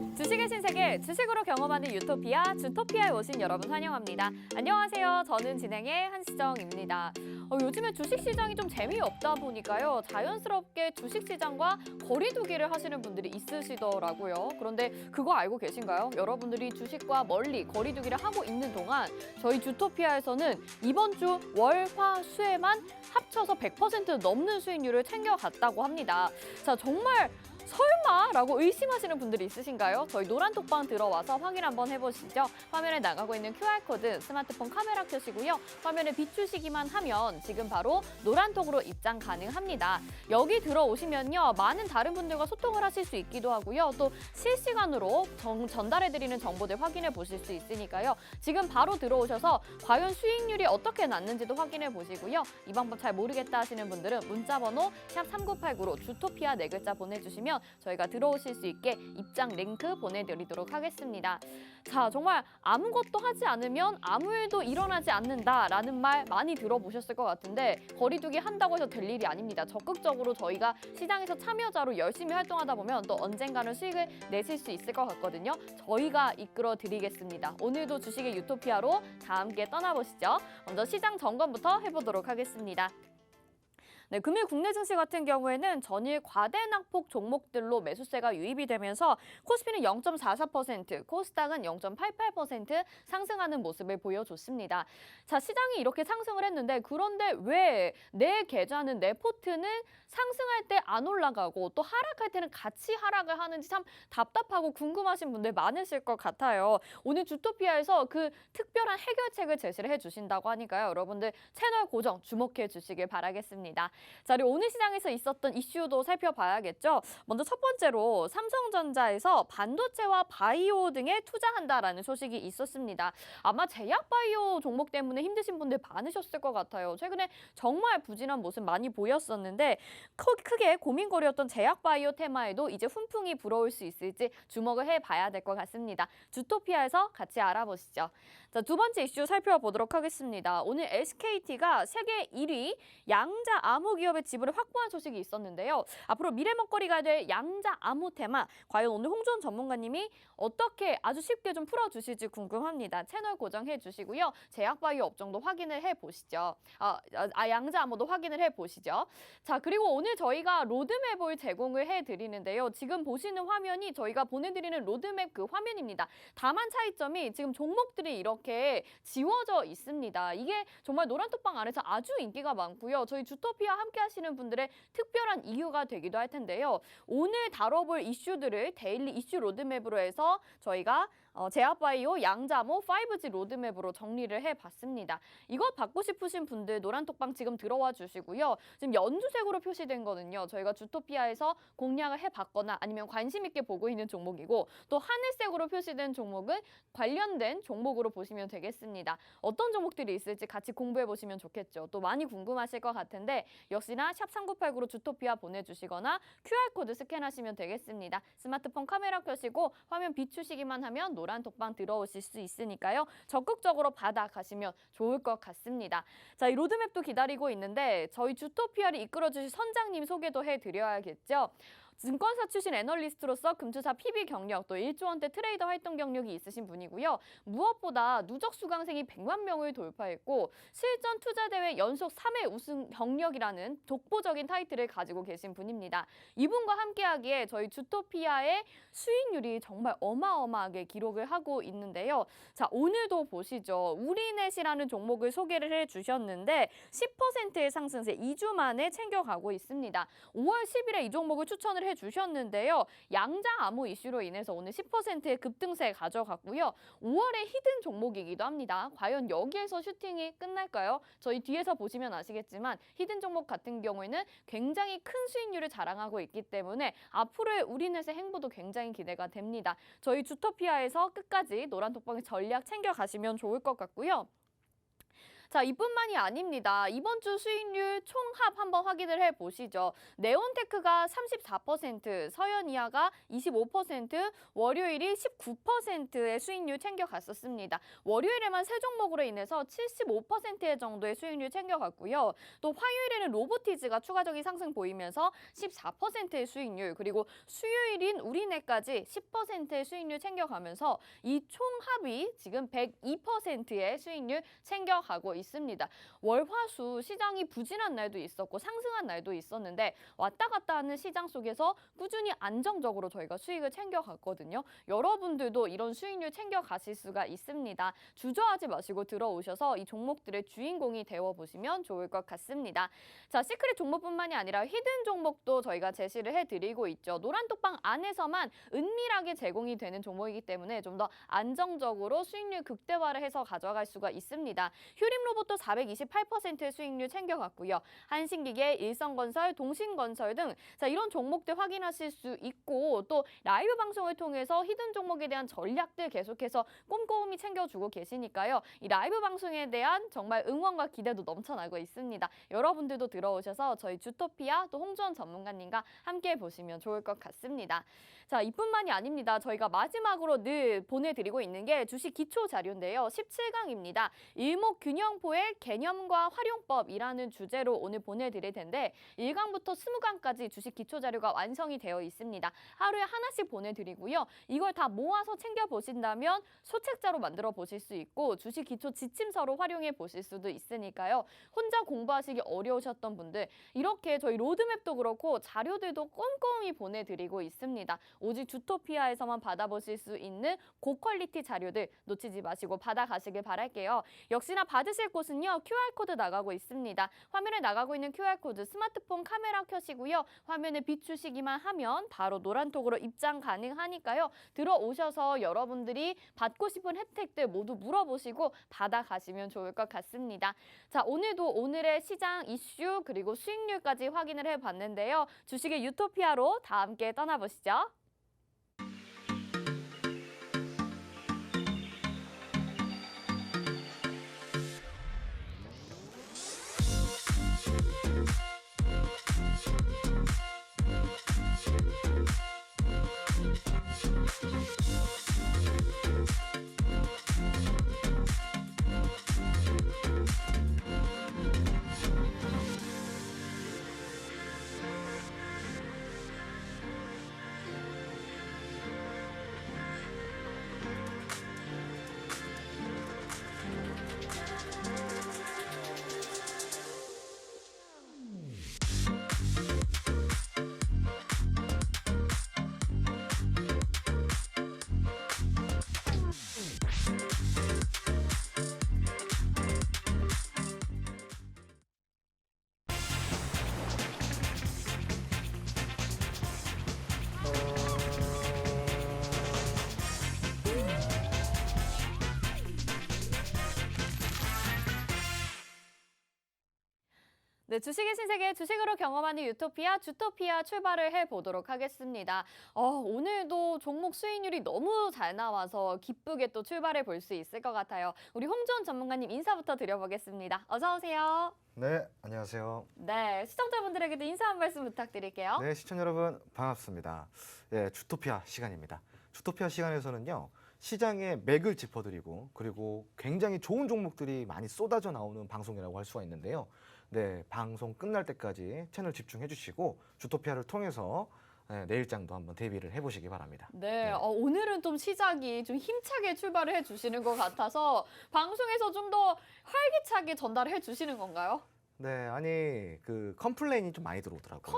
주식의 신세계, 주식으로 경험하는 유토피아, 주토피아에 오신 여러분 환영합니다. 안녕하세요. 저는 진행의 한시정입니다. 요즘에 주식시장이 좀 재미없다 보니까요. 자연스럽게 주식시장과 거리두기를 하시는 분들이 있으시더라고요. 그런데 그거 알고 계신가요? 여러분들이 주식과 멀리 거리두기를 하고 있는 동안 저희 주토피아에서는 이번 주 월, 화, 수에만 합쳐서 100% 넘는 수익률을 챙겨갔다고 합니다. 자, 정말 설마? 라고 의심하시는 분들이 있으신가요? 저희 노란톡방 들어와서 확인 한번 해보시죠. 화면에 나가고 있는 QR코드 스마트폰 카메라 켜시고요. 화면에 비추시기만 하면 지금 바로 노란톡으로 입장 가능합니다. 여기 들어오시면요. 많은 다른 분들과 소통을 하실 수 있기도 하고요. 또 실시간으로 전달해드리는 정보들 확인해 보실 수 있으니까요. 지금 바로 들어오셔서 과연 수익률이 어떻게 났는지도 확인해 보시고요. 이 방법 잘 모르겠다 하시는 분들은 문자번호 샵3989로 주토피아 4글자 보내주시면 저희가 들어오실 수 있게 입장 링크 보내드리도록 하겠습니다. 자, 정말 아무것도 하지 않으면 아무 일도 일어나지 않는다라는 말 많이 들어보셨을 것 같은데 거리두기 한다고 해서 될 일이 아닙니다. 적극적으로 저희가 시장에서 참여자로 열심히 활동하다 보면 또 언젠가는 수익을 내실 수 있을 것 같거든요. 저희가 이끌어 드리겠습니다. 오늘도 주식의 유토피아로 다 함께 떠나보시죠. 먼저 시장 점검부터 해보도록 하겠습니다. 네, 금일 국내 증시 같은 경우에는 전일 과대낙폭 종목들로 매수세가 유입이 되면서 코스피는 0.44%, 코스닥은 0.88% 상승하는 모습을 보여줬습니다. 자, 시장이 이렇게 상승을 했는데 그런데 왜 내 계좌는 내 포트는 상승할 때 안 올라가고 또 하락할 때는 같이 하락을 하는지 참 답답하고 궁금하신 분들 많으실 것 같아요. 오늘 주토피아에서 그 특별한 해결책을 제시를 해주신다고 하니까요. 여러분들 채널 고정 주목해 주시길 바라겠습니다. 자, 그리고 오늘 시장에서 있었던 이슈도 살펴봐야겠죠. 먼저 첫 번째로 삼성전자에서 반도체와 바이오 등에 투자한다라는 소식이 있었습니다. 아마 제약 바이오 종목 때문에 힘드신 분들 많으셨을 것 같아요. 최근에 정말 부진한 모습 많이 보였었는데 크게 고민거리였던 제약 바이오 테마에도 이제 훈풍이 불어올 수 있을지 주목을 해봐야 될 것 같습니다. 주토피아에서 같이 알아보시죠. 자, 두 번째 이슈 살펴보도록 하겠습니다. 오늘 SKT가 세계 1위 양자 암호 기업의 지분을 확보한 소식이 있었는데요. 앞으로 미래 먹거리가 될 양자 암호 테마, 과연 오늘 홍준 전문가님이 어떻게 아주 쉽게 좀 풀어주실지 궁금합니다. 채널 고정해 주시고요. 제약바이오 업종도 확인을 해보시죠. 양자 암호도 확인을 해보시죠. 자, 그리고 오늘 저희가 로드맵을 제공을 해드리는데요. 지금 보시는 화면이 저희가 보내드리는 로드맵 그 화면입니다. 다만 차이점이 지금 종목들이 이렇게 지워져 있습니다. 이게 정말 노란톡방 안에서 아주 인기가 많고요. 저희 주토피아 함께 하시는 분들의 특별한 이유가 되기도 할 텐데요. 오늘 다뤄볼 이슈들을 데일리 이슈 로드맵으로 해서 저희가 제약바이오, 양자모, 5G 로드맵으로 정리를 해봤습니다. 이거 받고 싶으신 분들 노란톡방 지금 들어와 주시고요. 지금 연두색으로 표시된 거는요. 저희가 주토피아에서 공략을 해봤거나 아니면 관심 있게 보고 있는 종목이고 또 하늘색으로 표시된 종목은 관련된 종목으로 보시면 되겠습니다. 어떤 종목들이 있을지 같이 공부해 보시면 좋겠죠. 또 많이 궁금하실 것 같은데 역시나 샵3989로 주토피아 보내주시거나 QR코드 스캔하시면 되겠습니다. 스마트폰 카메라 켜시고 화면 비추시기만 하면 노란톡방 들어오실 수 있으니까요. 적극적으로 받아가시면 좋을 것 같습니다. 자, 이 로드맵도 기다리고 있는데 저희 주토피아를 이끌어주실 선장님 소개도 해드려야겠죠. 증권사 출신 애널리스트로서 금투사 PB 경력, 또 1조 원대 트레이더 활동 경력이 있으신 분이고요. 무엇보다 누적 수강생이 100만 명을 돌파했고 실전 투자대회 연속 3회 우승 경력이라는 독보적인 타이틀을 가지고 계신 분입니다. 이분과 함께하기에 저희 주토피아의 수익률이 정말 어마어마하게 기록을 하고 있는데요. 자, 오늘도 보시죠. 우리넷이라는 종목을 소개를 해주셨는데 10%의 상승세 2주 만에 챙겨가고 있습니다. 5월 10일에 이 종목을 추천을 해주셨는데요. 양자 암호 이슈로 인해서 오늘 10%의 급등세 가져갔고요. 5월에 히든 종목이기도 합니다. 과연 여기에서 슈팅이 끝날까요? 저희 뒤에서 보시면 아시겠지만 히든 종목 같은 경우에는 굉장히 큰 수익률을 자랑하고 있기 때문에 앞으로의 우리넷의 행보도 굉장히 기대가 됩니다. 저희 주토피아에서 끝까지 노란톡방의 전략 챙겨가시면 좋을 것 같고요. 자, 이뿐만이 아닙니다. 이번 주 수익률 총합 한번 확인을 해보시죠. 네온테크가 34%, 서현이하가 25%, 월요일이 19%의 수익률 챙겨갔었습니다. 월요일에만 세 종목으로 인해서 75% 정도의 수익률 챙겨갔고요. 또 화요일에는 로보티즈가 추가적인 상승 보이면서 14%의 수익률, 그리고 수요일인 우리네까지 10%의 수익률 챙겨가면서 이 총합이 지금 102%의 수익률 챙겨가고 있습니다. 월화수 시장이 부진한 날도 있었고 상승한 날도 있었는데 왔다 갔다 하는 시장 속에서 꾸준히 안정적으로 저희가 수익을 챙겨갔거든요. 여러분들도 이런 수익률 챙겨가실 수가 있습니다. 주저하지 마시고 들어오셔서 이 종목들의 주인공이 되어보시면 좋을 것 같습니다. 자, 시크릿 종목뿐만이 아니라 히든 종목도 저희가 제시를 해드리고 있죠. 노란톡방 안에서만 은밀하게 제공이 되는 종목이기 때문에 좀 더 안정적으로 수익률 극대화를 해서 가져갈 수가 있습니다. 휴림로봇도 428%의 수익률 챙겨갔고요. 한신기계, 일성건설, 동신건설 등 자, 이런 종목들 확인하실 수 있고 또 라이브 방송을 통해서 히든 종목에 대한 전략들 계속해서 꼼꼼히 챙겨주고 계시니까요. 이 라이브 방송에 대한 정말 응원과 기대도 넘쳐나고 있습니다. 여러분들도 들어오셔서 저희 주토피아 또 홍주원 전문가님과 함께 보시면 좋을 것 같습니다. 자, 이뿐만이 아닙니다. 저희가 마지막으로 늘 보내드리고 있는 게 주식 기초 자료인데요. 17강입니다. 일목균형포의 개념과 활용법이라는 주제로 오늘 보내드릴 텐데 1강부터 20강까지 주식 기초 자료가 완성이 되어 있습니다. 하루에 하나씩 보내드리고요. 이걸 다 모아서 챙겨보신다면 소책자로 만들어 보실 수 있고 주식 기초 지침서로 활용해 보실 수도 있으니까요. 혼자 공부하시기 어려우셨던 분들 이렇게 저희 로드맵도 그렇고 자료들도 꼼꼼히 보내드리고 있습니다. 오직 주토피아에서만 받아보실 수 있는 고퀄리티 자료들 놓치지 마시고 받아가시길 바랄게요. 역시나 받으실 곳은요. QR코드 나가고 있습니다. 화면에 나가고 있는 QR코드 스마트폰 카메라 켜시고요. 화면에 비추시기만 하면 바로 노란톡으로 입장 가능하니까요. 들어오셔서 여러분들이 받고 싶은 혜택들 모두 물어보시고 받아가시면 좋을 것 같습니다. 자, 오늘도 오늘의 시장 이슈 그리고 수익률까지 확인을 해봤는데요. 주식의 유토피아로 다 함께 떠나보시죠. 네, 주식의 신세계 주식으로 경험하는 유토피아 주토피아 출발을 해보도록 하겠습니다. 오늘도 종목 수익률이 너무 잘 나와서 기쁘게 또 출발해 볼 수 있을 것 같아요. 우리 홍주원 전문가님 인사부터 드려보겠습니다. 어서 오세요. 네, 안녕하세요. 네, 시청자분들에게도 인사 한 말씀 부탁드릴게요. 네, 시청자 여러분 반갑습니다. 예, 주토피아 시간입니다. 주토피아 시간에서는요. 시장의 맥을 짚어드리고 그리고 굉장히 좋은 종목들이 많이 쏟아져 나오는 방송이라고 할 수가 있는데요. 네, 방송 끝날 때까지 채널 집중해 주시고 주토피아를 통해서 내일장도 한번 대비를 해보시기 바랍니다. 네, 오늘은 좀 시작이 좀 힘차게 출발을 해주시는 것 같아서 방송에서 좀 더 활기차게 전달을 해주시는 건가요? 네, 아니 그 컴플레인이 좀 많이 들어오더라고요.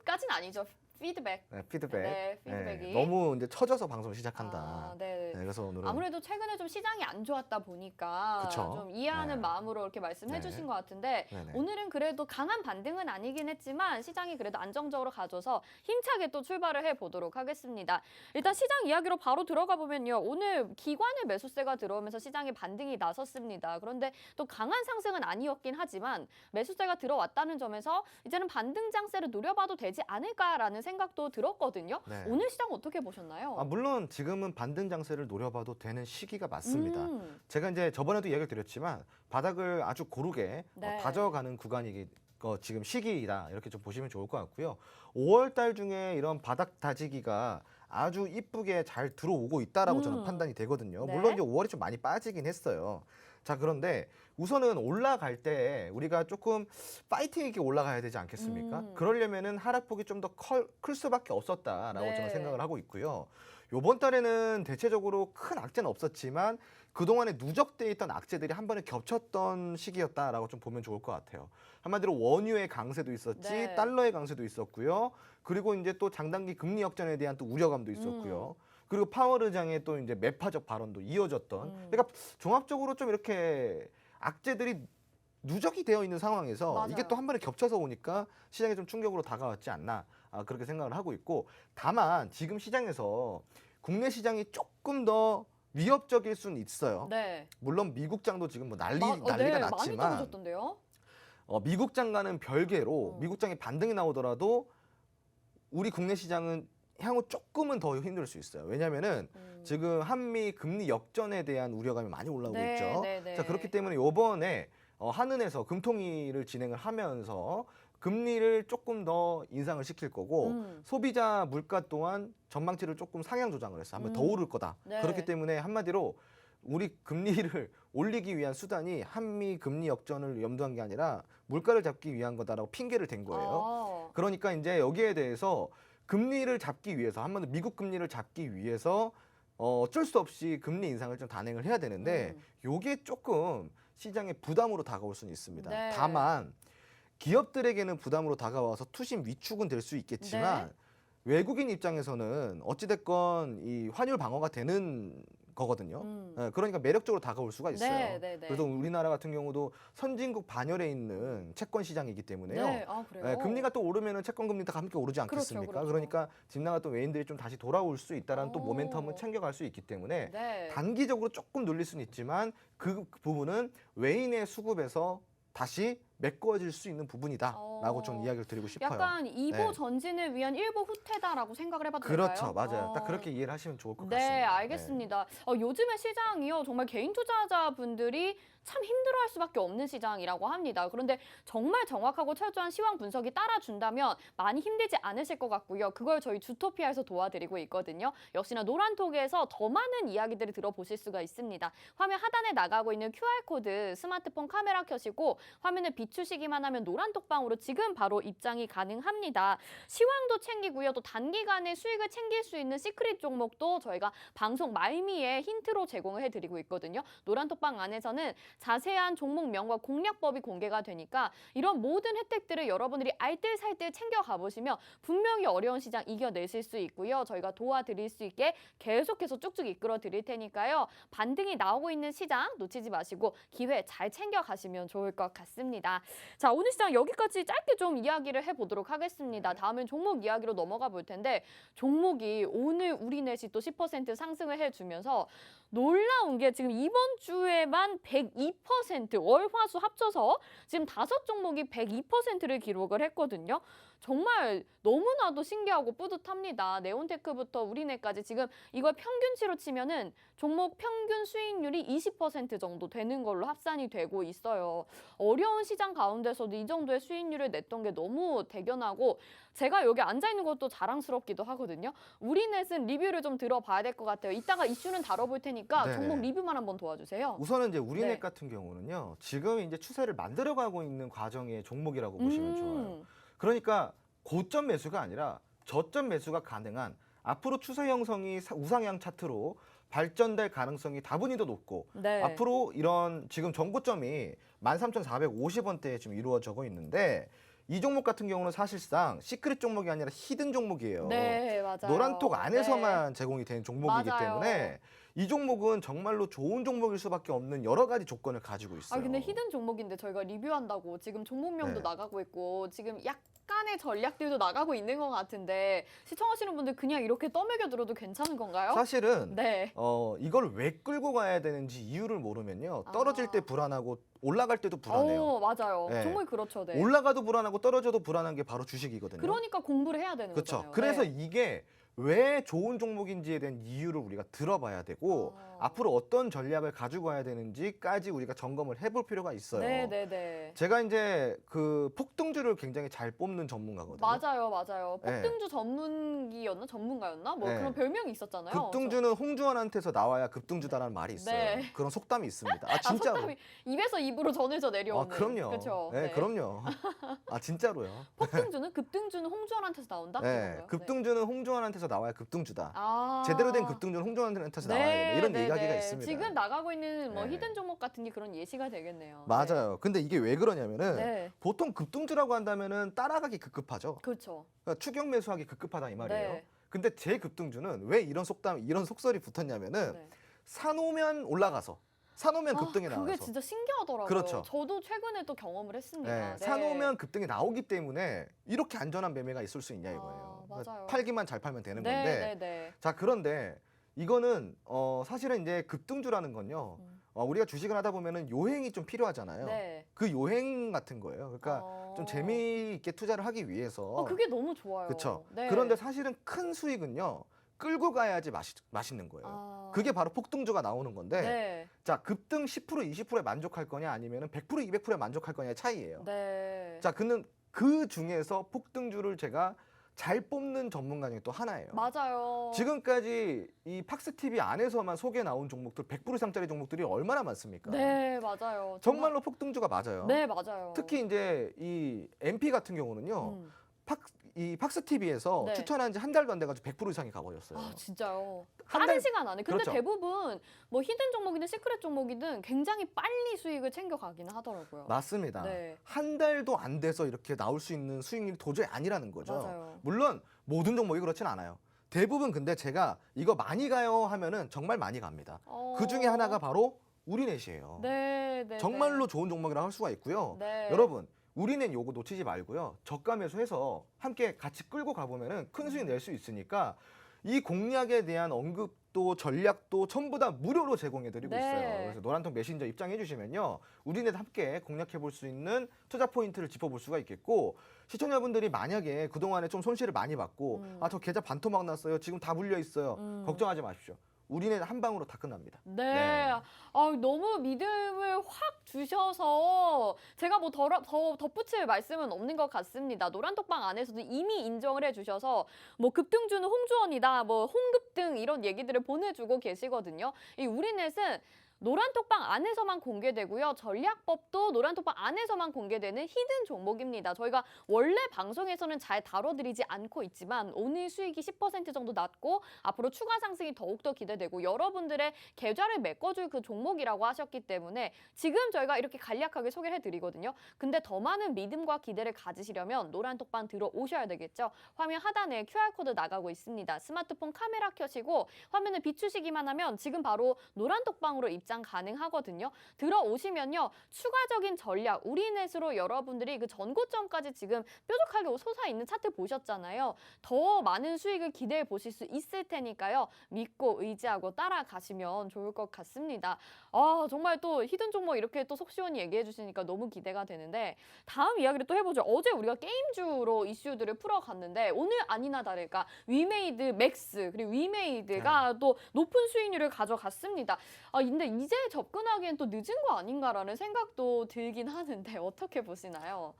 까진 아니죠. 피드백. 네, 피드백. 네, 피드백이. 너무 이제 처져서 방송 시작한다. 아, 네. 그래서 오늘은 아무래도 최근에 좀 시장이 안 좋았다 보니까 그쵸? 좀 이해하는 네. 마음으로 이렇게 말씀해 네. 주신 것 같은데 네네. 오늘은 그래도 강한 반등은 아니긴 했지만 시장이 그래도 안정적으로 가줘서 힘차게 또 출발을 해보도록 하겠습니다. 일단 시장 이야기로 바로 들어가 보면요. 오늘 기관의 매수세가 들어오면서 시장에 반등이 나섰습니다. 그런데 또 강한 상승은 아니었긴 하지만 매수세가 들어왔다는 점에서 이제는 반등 장세를 노려봐도 되지 않을까라는 생각도 들었거든요. 네. 오늘 시장 어떻게 보셨나요? 물론 지금은 반등 장세를 기회를 노려봐도 되는 시기가 맞습니다. 음. 제가 이제 저번에도 이야기를 드렸지만 바닥을 아주 고르게 네. 다져가는 구간이 지금 시기이다 이렇게 좀 보시면 좋을 것 같고요. 5월 달 중에 이런 바닥 다지기가 아주 이쁘게 잘 들어오고 있다라고 저는 판단이 되거든요. 네. 물론 이제 5월이 좀 많이 빠지긴 했어요. 자, 그런데 우선은 올라갈 때 우리가 조금 파이팅 있게 올라가야 되지 않겠습니까? 그러려면은 하락폭이 좀 더 클 수밖에 없었다라고 네. 저는 생각을 하고 있고요. 요번 달에는 대체적으로 큰 악재는 없었지만 그동안에 누적돼 있던 악재들이 한 번에 겹쳤던 시기였다라고 좀 보면 좋을 것 같아요. 한마디로 원유의 강세도 있었지, 네. 달러의 강세도 있었고요. 그리고 이제 또 장단기 금리 역전에 대한 또 우려감도 있었고요. 그리고 파월 의장의 또 이제 매파적 발언도 이어졌던. 그러니까 종합적으로 좀 이렇게 악재들이 누적이 되어 있는 상황에서 맞아요. 이게 또 한 번에 겹쳐서 오니까 시장에 좀 충격으로 다가왔지 않나 그렇게 생각을 하고 있고, 다만 지금 시장에서 국내 시장이 조금 더 위협적일 수는 있어요. 네. 물론 미국장도 지금 뭐 네, 난리가 많이 났지만 떨어졌던데요. 미국장과는 별개로 미국장이 반등이 나오더라도 우리 국내 시장은 향후 조금은 더 힘들 수 있어요. 왜냐하면은 지금 한미 금리 역전에 대한 우려감이 많이 올라오고 네, 있죠. 네, 네. 자, 그렇기 때문에 이번에 한은에서 금통위를 진행을 하면서 금리를 조금 더 인상을 시킬 거고 소비자 물가 또한 전망치를 조금 상향 조정을 했어. 한번 더 오를 거다. 네. 그렇기 때문에 한마디로 우리 금리를 올리기 위한 수단이 한미 금리 역전을 염두한 게 아니라 물가를 잡기 위한 거다라고 핑계를 댄 거예요. 아. 그러니까 이제 여기에 대해서 금리를 잡기 위해서, 한마디로 미국 금리를 잡기 위해서 어쩔 수 없이 금리 인상을 좀 단행을 해야 되는데 요게 조금 시장의 부담으로 다가올 수는 있습니다. 네. 다만 기업들에게는 부담으로 다가와서 투심 위축은 될 수 있겠지만 네. 외국인 입장에서는 어찌됐건 이 환율 방어가 되는 거거든요. 그러니까 매력적으로 다가올 수가 있어요. 네, 네, 네. 그래서 우리나라 같은 경우도 선진국 반열에 있는 채권 시장이기 때문에요. 네, 아, 그래요? 네, 금리가 또 오르면은 채권 금리도 함께 오르지 않겠습니까? 그렇죠. 그러니까 집 나갔던 외인들이 좀 다시 돌아올 수 있다라는 또 오. 모멘텀을 챙겨갈 수 있기 때문에 네. 단기적으로 조금 눌릴 수는 있지만 그 부분은 외인의 수급에서 다시 메꿔질 수 있는 부분이다라고 좀 이야기를 드리고 싶어요. 약간 2보 네. 전진을 위한 1보 후퇴다라고 생각을 해봐도 될까요? 그렇죠, 맞아요. 딱 그렇게 이해를 하시면 좋을 것 네, 같습니다. 알겠습니다. 요즘의 시장이요, 정말 개인 투자자분들이 참 힘들어할 수밖에 없는 시장이라고 합니다. 그런데 정말 정확하고 철저한 시황 분석이 따라준다면 많이 힘들지 않으실 것 같고요. 그걸 저희 주토피아에서 도와드리고 있거든요. 역시나 노란톡에서 더 많은 이야기들을 들어보실 수가 있습니다. 화면 하단에 나가고 있는 QR코드 스마트폰 카메라 켜시고 화면을 비추시기만 하면 노란톡방으로 지금 바로 입장이 가능합니다. 시황도 챙기고요. 또 단기간에 수익을 챙길 수 있는 시크릿 종목도 저희가 방송 말미에 힌트로 제공을 해드리고 있거든요. 노란톡방 안에서는 자세한 종목명과 공략법이 공개가 되니까 이런 모든 혜택들을 여러분들이 알뜰살뜰 챙겨가 보시면 분명히 어려운 시장 이겨내실 수 있고요. 저희가 도와드릴 수 있게 계속해서 쭉쭉 이끌어 드릴 테니까요. 반등이 나오고 있는 시장 놓치지 마시고 기회 잘 챙겨가시면 좋을 것 같습니다. 자, 오늘 시장 여기까지 짧게 좀 이야기를 해보도록 하겠습니다. 다음엔 종목 이야기로 넘어가 볼 텐데 종목이 오늘 우리넷이 또 10% 상승을 해주면서 놀라운 게 지금 이번 주에만 102% 월화수 합쳐서 지금 5종목이 102%를 기록을 했거든요. 정말 너무나도 신기하고 뿌듯합니다. 네온테크부터 우리넷까지 지금 이걸 평균치로 치면은 종목 평균 수익률이 20% 정도 되는 걸로 합산이 되고 있어요. 어려운 시장 가운데서도 이 정도의 수익률을 냈던 게 너무 대견하고 제가 여기 앉아있는 것도 자랑스럽기도 하거든요. 우리넷은 리뷰를 좀 들어봐야 될 것 같아요. 이따가 이슈는 다뤄볼 테니까 네네. 종목 리뷰만 한번 도와주세요. 우선은 이제 우리넷 네. 같은 경우는요. 지금 이제 추세를 만들어가고 있는 과정의 종목이라고 보시면 좋아요. 그러니까 고점 매수가 아니라 저점 매수가 가능한 앞으로 추세 형성이 우상향 차트로 발전될 가능성이 다분히 더 높고 네. 앞으로 이런 지금 전고점이 13,450원대에 지금 이루어지고 있는데 이 종목 같은 경우는 사실상 시크릿 종목이 아니라 히든 종목이에요. 네, 맞아요. 노란톡 안에서만 제공이 되는 종목이기 맞아요. 때문에 이 종목은 정말로 좋은 종목일 수밖에 없는 여러 가지 조건을 가지고 있어요. 아, 근데 히든 종목인데 저희가 리뷰한다고 지금 종목명도 네. 나가고 있고 지금 약간의 전략들도 나가고 있는 것 같은데 시청하시는 분들 그냥 이렇게 떠먹여 들어도 괜찮은 건가요? 사실은 네. 이걸 왜 끌고 가야 되는지 이유를 모르면요. 떨어질 때 불안하고 올라갈 때도 불안해요. 맞아요. 네. 정말 그렇죠. 네. 올라가도 불안하고 떨어져도 불안한 게 바로 주식이거든요. 그러니까 공부를 해야 되는 그렇죠. 거잖아요. 그래서 네. 이게 왜 좋은 종목인지에 대한 이유를 우리가 들어봐야 되고 앞으로 어떤 전략을 가지고 가야 되는지까지 우리가 점검을 해볼 필요가 있어요. 네네네. 제가 이제 그 폭등주를 굉장히 잘 뽑는 전문가거든요. 맞아요. 네. 폭등주 전문가였나? 뭐 네. 그런 별명이 있었잖아요. 급등주는 홍주환한테서 나와야 급등주다라는 말이 있어요. 네. 그런 속담이 있습니다. 아 진짜로. 속담이 입에서 입으로 전해져 내려오는. 아 그럼요. 그렇죠. 네, 그럼요. 아 진짜로요. 급등주는 홍주환한테서 나온다? 네, 이건가요? 급등주는 홍주환한테서 나와야 급등주다. 아. 제대로 된 급등주는 홍주환한테서 나와야 된다. 이런 이야기가 있습니다. 지금 나가고 있는 뭐 네. 히든 종목 같은 게 그런 예시가 되겠네요. 맞아요. 근데 이게 왜 그러냐면은 네. 보통 급등주라고 한다면은 따라가기 급급하죠. 그렇죠. 그러니까 추격 매수하기 급급하다 이 말이에요. 네. 근데 제 급등주는 왜 이런 속담, 이런 속설이 붙었냐면은 네. 사놓으면 올라가서, 사놓으면 급등이 그게 나와서. 진짜 신기하더라고요. 그렇죠. 저도 최근에 또 경험을 했습니다. 네, 사놓으면 급등이 나오기 때문에 이렇게 안전한 매매가 있을 수 있냐 이거예요. 그러니까 맞아요. 팔기만 잘 팔면 되는 건데. 네. 자, 그런데 이거는 사실은 이제 급등주라는 건요. 우리가 주식을 하다 보면은 요행이 좀 필요하잖아요. 네. 그 요행 같은 거예요. 그러니까 좀 재미있게 투자를 하기 위해서. 그게 너무 좋아요. 그렇죠. 네. 그런데 사실은 큰 수익은요. 끌고 가야지 맛있는 거예요. 그게 바로 폭등주가 나오는 건데. 네. 자, 급등 10% 20%에 만족할 거냐 아니면은 100% 200%에 만족할 거냐의 차이예요. 네. 자, 그 중에서 폭등주를 제가 잘 뽑는 전문가 중에 또 하나예요. 맞아요. 지금까지 이 팍스TV 안에서만 소개 나온 종목들 100% 이상짜리 종목들이 얼마나 많습니까? 네, 맞아요. 정말로 폭등주가 맞아요. 네, 맞아요. 특히 이제 이 MP 같은 경우는요. 이 팍스TV에서 네. 추천한 지 한 달도 안 돼가지고 100% 이상이 가버렸어요. 아, 진짜요. 한 빠른 달- 시간 안에. 근데 그렇죠. 대부분 뭐 히든 종목이든 시크릿 종목이든 굉장히 빨리 수익을 챙겨가기는 하더라고요. 맞습니다. 네. 한 달도 안 돼서 이렇게 나올 수 있는 수익률이 도저히 아니라는 거죠. 맞아요. 물론 모든 종목이 그렇진 않아요. 대부분 근데 제가 이거 많이 가요 하면은 정말 많이 갑니다. 그 중에 하나가 바로 우리넷이에요. 네. 정말로 좋은 종목이라고 할 수가 있고요. 네. 여러분, 우리넷 요거 놓치지 말고요. 저가 매수해서 함께 같이 끌고 가보면은 큰 수익 낼 수 있으니까 이 공략에 대한 언급도 전략도 전부 다 무료로 제공해드리고 네. 있어요. 그래서 노란통 메신저 입장해 주시면요. 우리넷 함께 공략해 볼 수 있는 투자 포인트를 짚어볼 수가 있겠고 시청자분들이 만약에 그동안에 좀 손실을 많이 받고 아, 저 계좌 반토막 났어요. 지금 다 물려 있어요. 걱정하지 마십시오. 우리는 한 방으로 다 끝납니다. 네. 아, 너무 믿음을 확 주셔서 제가 뭐 더 덧붙일 말씀은 없는 것 같습니다. 노란톡방 안에서도 이미 인정을 해주셔서 뭐 급등주는 홍주원이다, 뭐 홍급등 이런 얘기들을 보내주고 계시거든요. 이 우리넷은 노란톡방 안에서만 공개되고요. 전략법도 노란톡방 안에서만 공개되는 히든 종목입니다. 저희가 원래 방송에서는 잘 다뤄드리지 않고 있지만 오늘 수익이 10% 정도 났고 앞으로 추가 상승이 더욱더 기대되고 여러분들의 계좌를 메꿔줄 그 종목이라고 하셨기 때문에 지금 저희가 이렇게 간략하게 소개를 해드리거든요. 근데 더 많은 믿음과 기대를 가지시려면 노란톡방 들어오셔야 되겠죠. 화면 하단에 QR코드 나가고 있습니다. 스마트폰 카메라 켜시고 화면을 비추시기만 하면 지금 바로 노란톡방으로 입장 가능하거든요. 들어오시면요. 추가적인 전략, 우리넷으로 여러분들이 그 전고점까지 지금 뾰족하게 솟아있는 차트 보셨잖아요. 더 많은 수익을 기대해 보실 수 있을 테니까요. 믿고 의지하고 따라가시면 좋을 것 같습니다. 아, 정말 또 히든 종목 이렇게 또 속 시원히 얘기해 주시니까 너무 기대가 되는데 다음 이야기를 또 해보죠. 어제 우리가 게임주로 이슈들을 풀어갔는데 오늘 아니나 다를까 위메이드 맥스 그리고 위메이드가 또 높은 수익률을 가져갔습니다. 아, 근데 이제 접근하기엔 또 늦은 거 아닌가라는 생각도 들긴 하는데 어떻게 보시나요?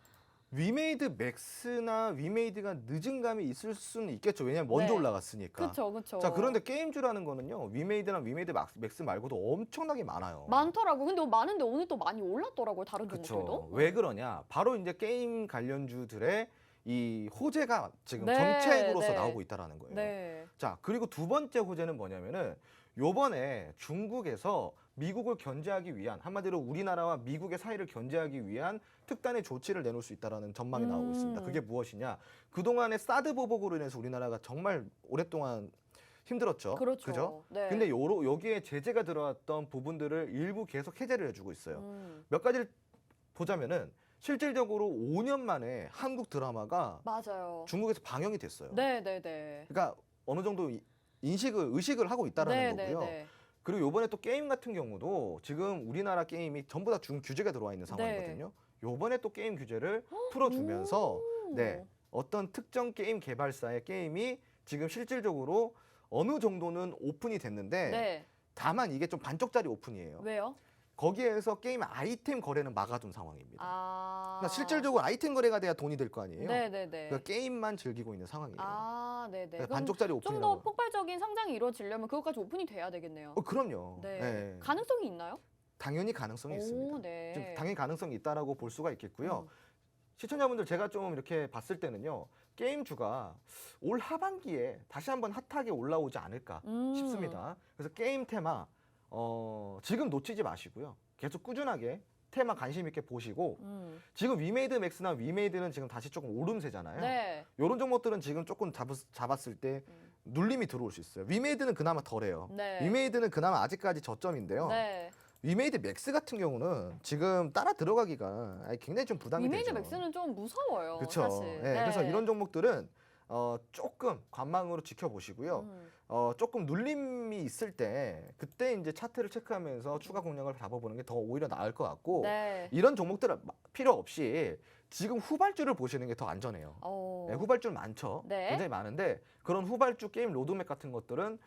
위메이드 맥스나 위메이드가 늦은 감이 있을 수는 있겠죠. 왜냐면 먼저 네. 올라갔으니까. 그렇죠. 자, 그런데 게임주라는 거는요. 위메이드나 위메이드 맥스 말고도 엄청나게 많아요. 많더라고요. 근데 많은데 오늘 또 많이 올랐더라고요. 다른 그렇죠. 종목들도. 왜 그러냐? 바로 이제 게임 관련주들의 이 호재가 지금 네, 정책으로서 네. 나오고 있다라는 거예요. 네. 자, 그리고 두 번째 호재는 뭐냐면은 요번에 중국에서 미국을 견제하기 위한 한마디로 우리나라와 미국의 사이를 견제하기 위한 특단의 조치를 내놓을 수 있다라는 전망이 나오고 있습니다. 그게 무엇이냐? 그동안의 사드 보복으로 인해서 우리나라가 정말 오랫동안 힘들었죠. 그렇죠. 그죠? 네. 근데 여기에 제재가 들어왔던 부분들을 일부 계속 해제를 해주고 있어요. 몇 가지를 보자면은 실질적으로 5년 만에 한국 드라마가 맞아요. 중국에서 방영이 됐어요. 네. 그러니까 어느 정도 의식을 하고 있다라는 거고요. 네. 그리고 요번에 또 게임 같은 경우도 지금 우리나라 게임이 전부 다 중 규제가 들어와 있는 상황이거든요. 요번에 또 게임 규제를 풀어주면서 네, 어떤 특정 게임 개발사의 게임이 지금 실질적으로 어느 정도는 오픈이 됐는데 네. 다만 이게 좀 반쪽짜리 오픈이에요. 왜요? 거기에서 게임 아이템 거래는 막아둔 상황입니다. 아. 그러니까 실질적으로 아이템 거래가 돼야 돈이 될 거 아니에요. 네네네. 그러니까 게임만 즐기고 있는 상황이에요. 아, 네네. 그러니까 그럼 반쪽짜리 좀 오픈이라고. 더 폭발적인 성장이 이루어지려면 그것까지 오픈이 돼야 되겠네요. 그럼요. 네. 예. 가능성이 있나요? 당연히 가능성이 있습니다. 오, 네. 좀 당연히 가능성이 있다라고 볼 수가 있겠고요. 음. 시청자분들 제가 좀 이렇게 봤을 때는요. 게임주가 올 하반기에 다시 한번 핫하게 올라오지 않을까 싶습니다. 그래서 게임 테마 지금 놓치지 마시고요. 계속 꾸준하게 테마 관심 있게 보시고 지금 위메이드 맥스나 위메이드는 지금 다시 조금 오름세잖아요. 네. 이런 종목들은 지금 조금 잡았을 때 눌림이 들어올 수 있어요. 위메이드는 그나마 덜해요. 네. 위메이드는 그나마 아직까지 저점인데요. 네. 위메이드 맥스 같은 경우는 지금 따라 들어가기가 굉장히 좀 부담이 위메이드 되죠. 맥스는 좀 무서워요. 그렇죠. 사실. 네, 그래서 이런 종목들은 조금 관망으로 지켜보시고요. 조금 눌림이 있을 때 그때 이제 차트를 체크하면서 추가 공략을 잡아보는 게 더 오히려 나을 것 같고 네. 이런 종목들은 필요 없이 지금 후발주를 보시는 게 더 안전해요. 네, 후발주 많죠. 네. 굉장히 많은데 그런 후발주 게임 로드맵 같은 것들은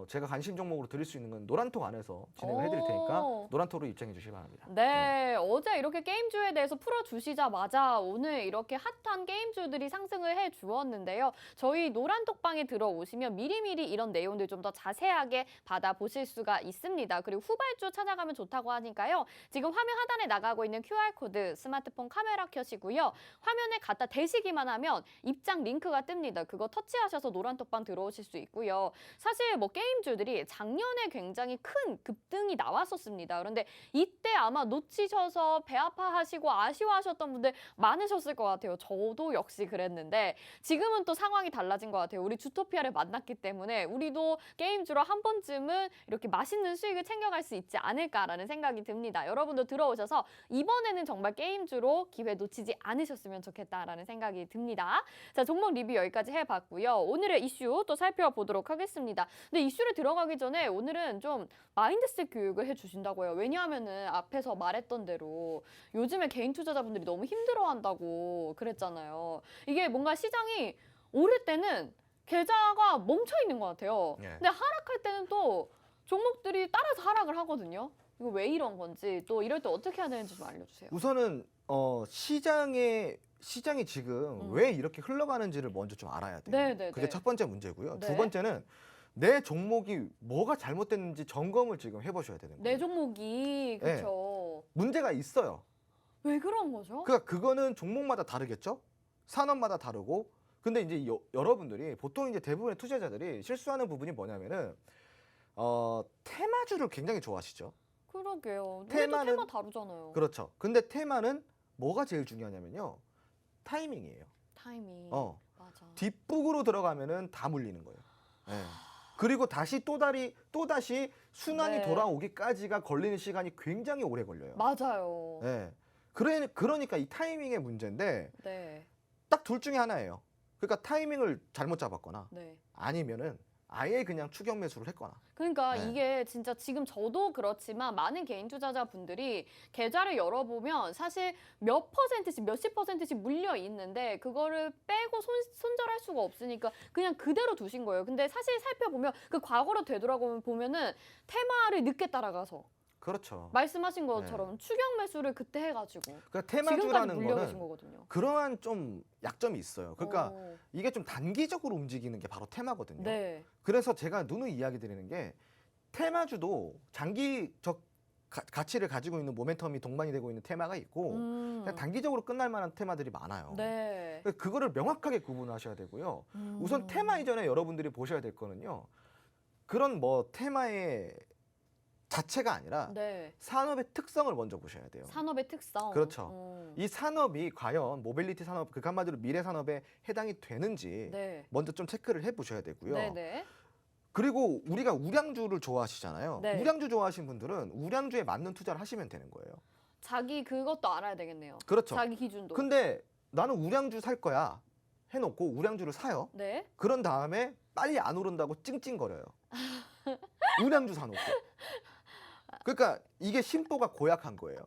제가 관심 종목으로 드릴 수 있는 건 노란톡 안에서 진행을 해드릴 테니까 오. 노란톡으로 입장해 주시기 바랍니다. 네, 어제 이렇게 게임주에 대해서 풀어주시자마자 오늘 이렇게 핫한 게임주들이 상승을 해주었는데요. 저희 노란톡방에 들어오시면 미리미리 이런 내용들 좀 더 자세하게 받아보실 수가 있습니다. 그리고 후발주 찾아가면 좋다고 하니까요. 지금 화면 하단에 나가고 있는 QR코드 스마트폰 카메라 켜시고요. 화면에 갖다 대시기만 하면 입장 링크가 뜹니다. 그거 터치하셔서 노란톡방 들어오실 수 있고요. 사실 뭐 게임주들이 작년에 굉장히 큰 급등이 나왔었습니다. 그런데 이때 아마 놓치셔서 배 아파하시고 아쉬워하셨던 분들 많으셨을 것 같아요. 저도 역시 그랬는데 지금은 또 상황이 달라진 것 같아요. 우리 주토피아를 만났기 때문에 우리도 게임주로 한 번쯤은 이렇게 맛있는 수익을 챙겨갈 수 있지 않을까라는 생각이 듭니다. 여러분도 들어오셔서 이번에는 정말 게임주로 기회 놓치지 않으셨으면 좋겠다라는 생각이 듭니다. 자, 종목 리뷰 여기까지 해봤고요. 오늘의 이슈 또 살펴보도록 하겠습니다. 근데 이슈를 들어가기 전에 오늘은 좀 마인드셋 교육을 해주신다고 해요. 왜냐하면은 앞에서 말했던 대로 요즘에 개인 투자자분들이 너무 힘들어한다고 그랬잖아요. 이게 뭔가 시장이 오를 때는 계좌가 멈춰 있는 것 같아요. 네. 근데 하락할 때는 또 종목들이 따라서 하락을 하거든요. 이거 왜 이런 건지 또 이럴 때 어떻게 해야 되는지 좀 알려주세요. 우선은 시장이 지금 왜 이렇게 흘러가는지를 먼저 좀 알아야 돼요. 네네네. 그게 첫 번째 문제고요. 네. 두 번째는 내 종목이 뭐가 잘못됐는지 점검을 지금 해보셔야 되는 거예요. 내 종목이 그렇죠. 문제가 있어요. 왜 그런 거죠? 그러니까 그거는 종목마다 다르겠죠. 산업마다 다르고. 근데 이제 여러분들이 보통 이제 대부분의 투자자들이 실수하는 부분이 뭐냐면은 테마주를 굉장히 좋아하시죠. 그러게요. 우리도 테마는- 테마 다르잖아요. 그렇죠. 근데 테마는 뭐가 제일 중요하냐면요. 타이밍이에요. 타이밍. 맞아. 뒷북으로 들어가면은 다 물리는 거예요. 예. 그리고 다시 또다시 순환이 네. 돌아오기까지가 걸리는 시간이 굉장히 오래 걸려요. 맞아요. 예. 그러니까 이 타이밍의 문제인데 네. 딱 둘 중에 하나예요. 그러니까 타이밍을 잘못 잡았거나 네. 아니면은 아예 그냥 추격 매수를 했거나. 그러니까 네. 이게 진짜 지금 저도 그렇지만 많은 개인 투자자분들이 계좌를 열어보면 사실 몇 퍼센트씩 몇십 퍼센트씩 물려 있는데 그거를 빼고 손절할 수가 없으니까 그냥 그대로 두신 거예요. 근데 사실 살펴보면 그 과거로 되돌아보면은 테마를 늦게 따라가서 그렇죠. 말씀하신 것처럼 추격 매수를 그때 해가지고 그러니까 지금까지 테마주라는 물려 계신 거는 거거든요. 그러한 좀 약점이 있어요. 그러니까 오. 이게 좀 단기적으로 움직이는 게 바로 테마거든요. 네. 그래서 제가 누누이 이야기 드리는 게 테마주도 장기적 가치를 가지고 있는 모멘텀이 동반이 되고 있는 테마가 있고 그냥 단기적으로 끝날 만한 테마들이 많아요. 네. 그러니까 그거를 명확하게 구분하셔야 되고요. 우선 테마 이전에 여러분들이 보셔야 될 거는요. 그런 뭐 테마의 자체가 아니라 네. 산업의 특성을 먼저 보셔야 돼요. 산업의 특성. 그렇죠. 이 산업이 과연 모빌리티 산업, 그 한마디로 미래 산업에 해당이 되는지 네. 먼저 좀 체크를 해보셔야 되고요. 네네. 그리고 우리가 우량주를 좋아하시잖아요. 네. 우량주 좋아하시는 분들은 우량주에 맞는 투자를 하시면 되는 거예요. 자기 그것도 알아야 되겠네요. 그렇죠. 자기 기준도. 근데 나는 우량주 살 거야 해놓고 우량주를 사요. 네. 그런 다음에 빨리 안 오른다고 찡찡거려요. 우량주 사놓고. 그러니까 이게 심보가 고약한 거예요.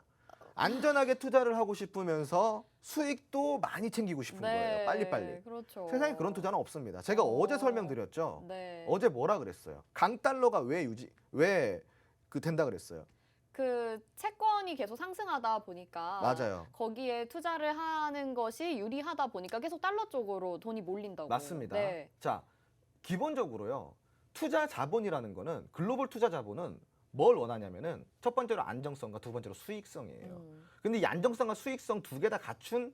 안전하게 투자를 하고 싶으면서 수익도 많이 챙기고 싶은 네. 거예요. 빨리빨리. 그렇죠. 세상에 그런 투자는 없습니다. 제가 어제 설명드렸죠. 네. 어제 뭐라 그랬어요? 강달러가 왜 그 된다 그랬어요. 그 채권이 계속 상승하다 보니까 맞아요. 거기에 투자를 하는 것이 유리하다 보니까 계속 달러 쪽으로 돈이 몰린다고. 맞습니다. 네. 자, 기본적으로요. 투자 자본이라는 거는 글로벌 투자 자본은 뭘 원하냐면은 첫 번째로 안정성과 두 번째로 수익성이에요. 근데 이 안정성과 수익성 두 개 다 갖춘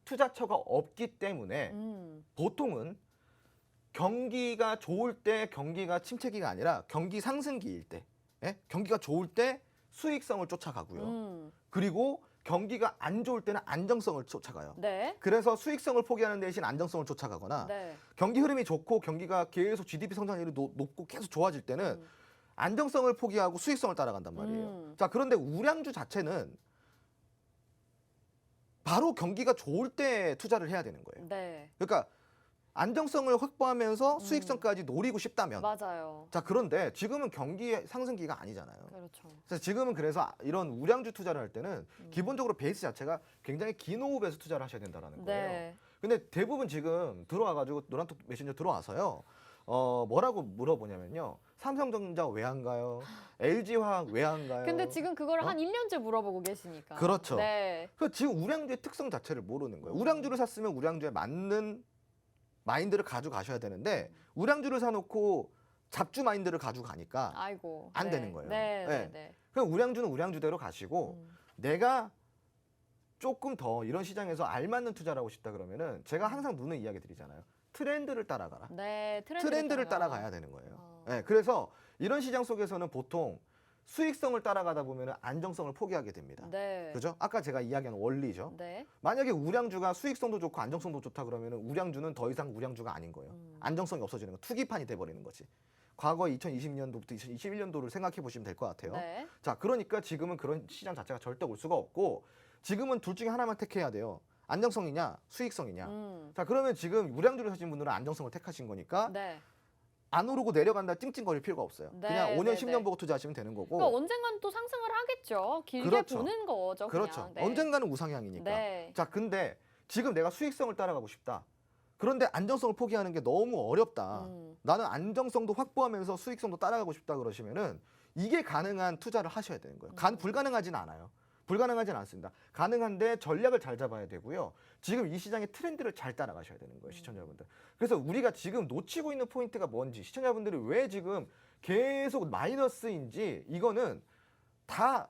투자처가 없기 때문에 보통은 경기가 좋을 때 경기가 침체기가 아니라 경기 상승기일 때, 예? 경기가 좋을 때 수익성을 쫓아가고요. 그리고 경기가 안 좋을 때는 안정성을 쫓아가요. 네. 그래서 수익성을 포기하는 대신 안정성을 쫓아가거나 네. 경기 흐름이 좋고 경기가 계속 GDP 성장률이 높고 계속 좋아질 때는 안정성을 포기하고 수익성을 따라간단 말이에요. 자, 그런데 우량주 자체는 바로 경기가 좋을 때 투자를 해야 되는 거예요. 네. 그러니까 안정성을 확보하면서 수익성까지 노리고 싶다면. 맞아요. 자, 그런데 지금은 경기 상승기가 아니잖아요. 그렇죠. 그래서 지금은 그래서 이런 우량주 투자를 할 때는 기본적으로 베이스 자체가 굉장히 긴 호흡에서 투자를 하셔야 된다는 거예요. 네. 근데 대부분 지금 들어와가지고 노란톡 메신저 들어와서요. 뭐라고 물어보냐면요. 삼성전자 왜 안 가요? LG화학 왜 안 가요? 근데 지금 그걸 어? 한 1년째 물어보고 계시니까. 그렇죠. 네. 그 지금 우량주의 특성 자체를 모르는 거예요. 우량주를 샀으면 우량주에 맞는 마인드를 가지고 가셔야 되는데 우량주를 사놓고 잡주 마인드를 가지고 가니까 아이고. 안 네. 되는 거예요. 네. 네. 네. 네. 그럼 우량주는 우량주대로 가시고 내가 조금 더 이런 시장에서 알맞는 투자를 하고 싶다 그러면은 제가 항상 누는 이야기 드리잖아요. 트렌드를 따라가라. 네. 트렌드를 따라가야 되는 거예요. 네, 그래서 이런 시장 속에서는 보통 수익성을 따라가다 보면 안정성을 포기하게 됩니다. 네. 그죠? 아까 제가 이야기한 원리죠. 네. 만약에 우량주가 수익성도 좋고 안정성도 좋다 그러면 우량주는 더 이상 우량주가 아닌 거예요. 안정성이 없어지는 거, 투기판이 돼버리는 거지. 과거 2020년도부터 2021년도를 생각해 보시면 될 것 같아요. 네. 자, 그러니까 지금은 그런 시장 자체가 절대 올 수가 없고 지금은 둘 중에 하나만 택해야 돼요. 안정성이냐, 수익성이냐. 자, 그러면 지금 우량주를 사신 분들은 안정성을 택하신 거니까 네. 안 오르고 내려간다 찡찡거릴 필요가 없어요. 네, 그냥 5년, 네, 10년 네. 보고 투자하시면 되는 거고. 그러니까 언젠간 또 상승을 하겠죠. 길게 그렇죠. 보는 거죠. 그렇죠. 그냥. 네. 언젠가는 우상향이니까. 네. 자, 근데 지금 내가 수익성을 따라가고 싶다. 그런데 안정성을 포기하는 게 너무 어렵다. 나는 안정성도 확보하면서 수익성도 따라가고 싶다 그러시면은 이게 가능한 투자를 하셔야 되는 거예요. 불가능하진 않아요. 불가능하진 않습니다. 가능한데 전략을 잘 잡아야 되고요. 지금 이 시장의 트렌드를 잘 따라가셔야 되는 거예요, 시청자분들. 그래서 우리가 지금 놓치고 있는 포인트가 뭔지, 시청자분들이 왜 지금 계속 마이너스인지 이거는 다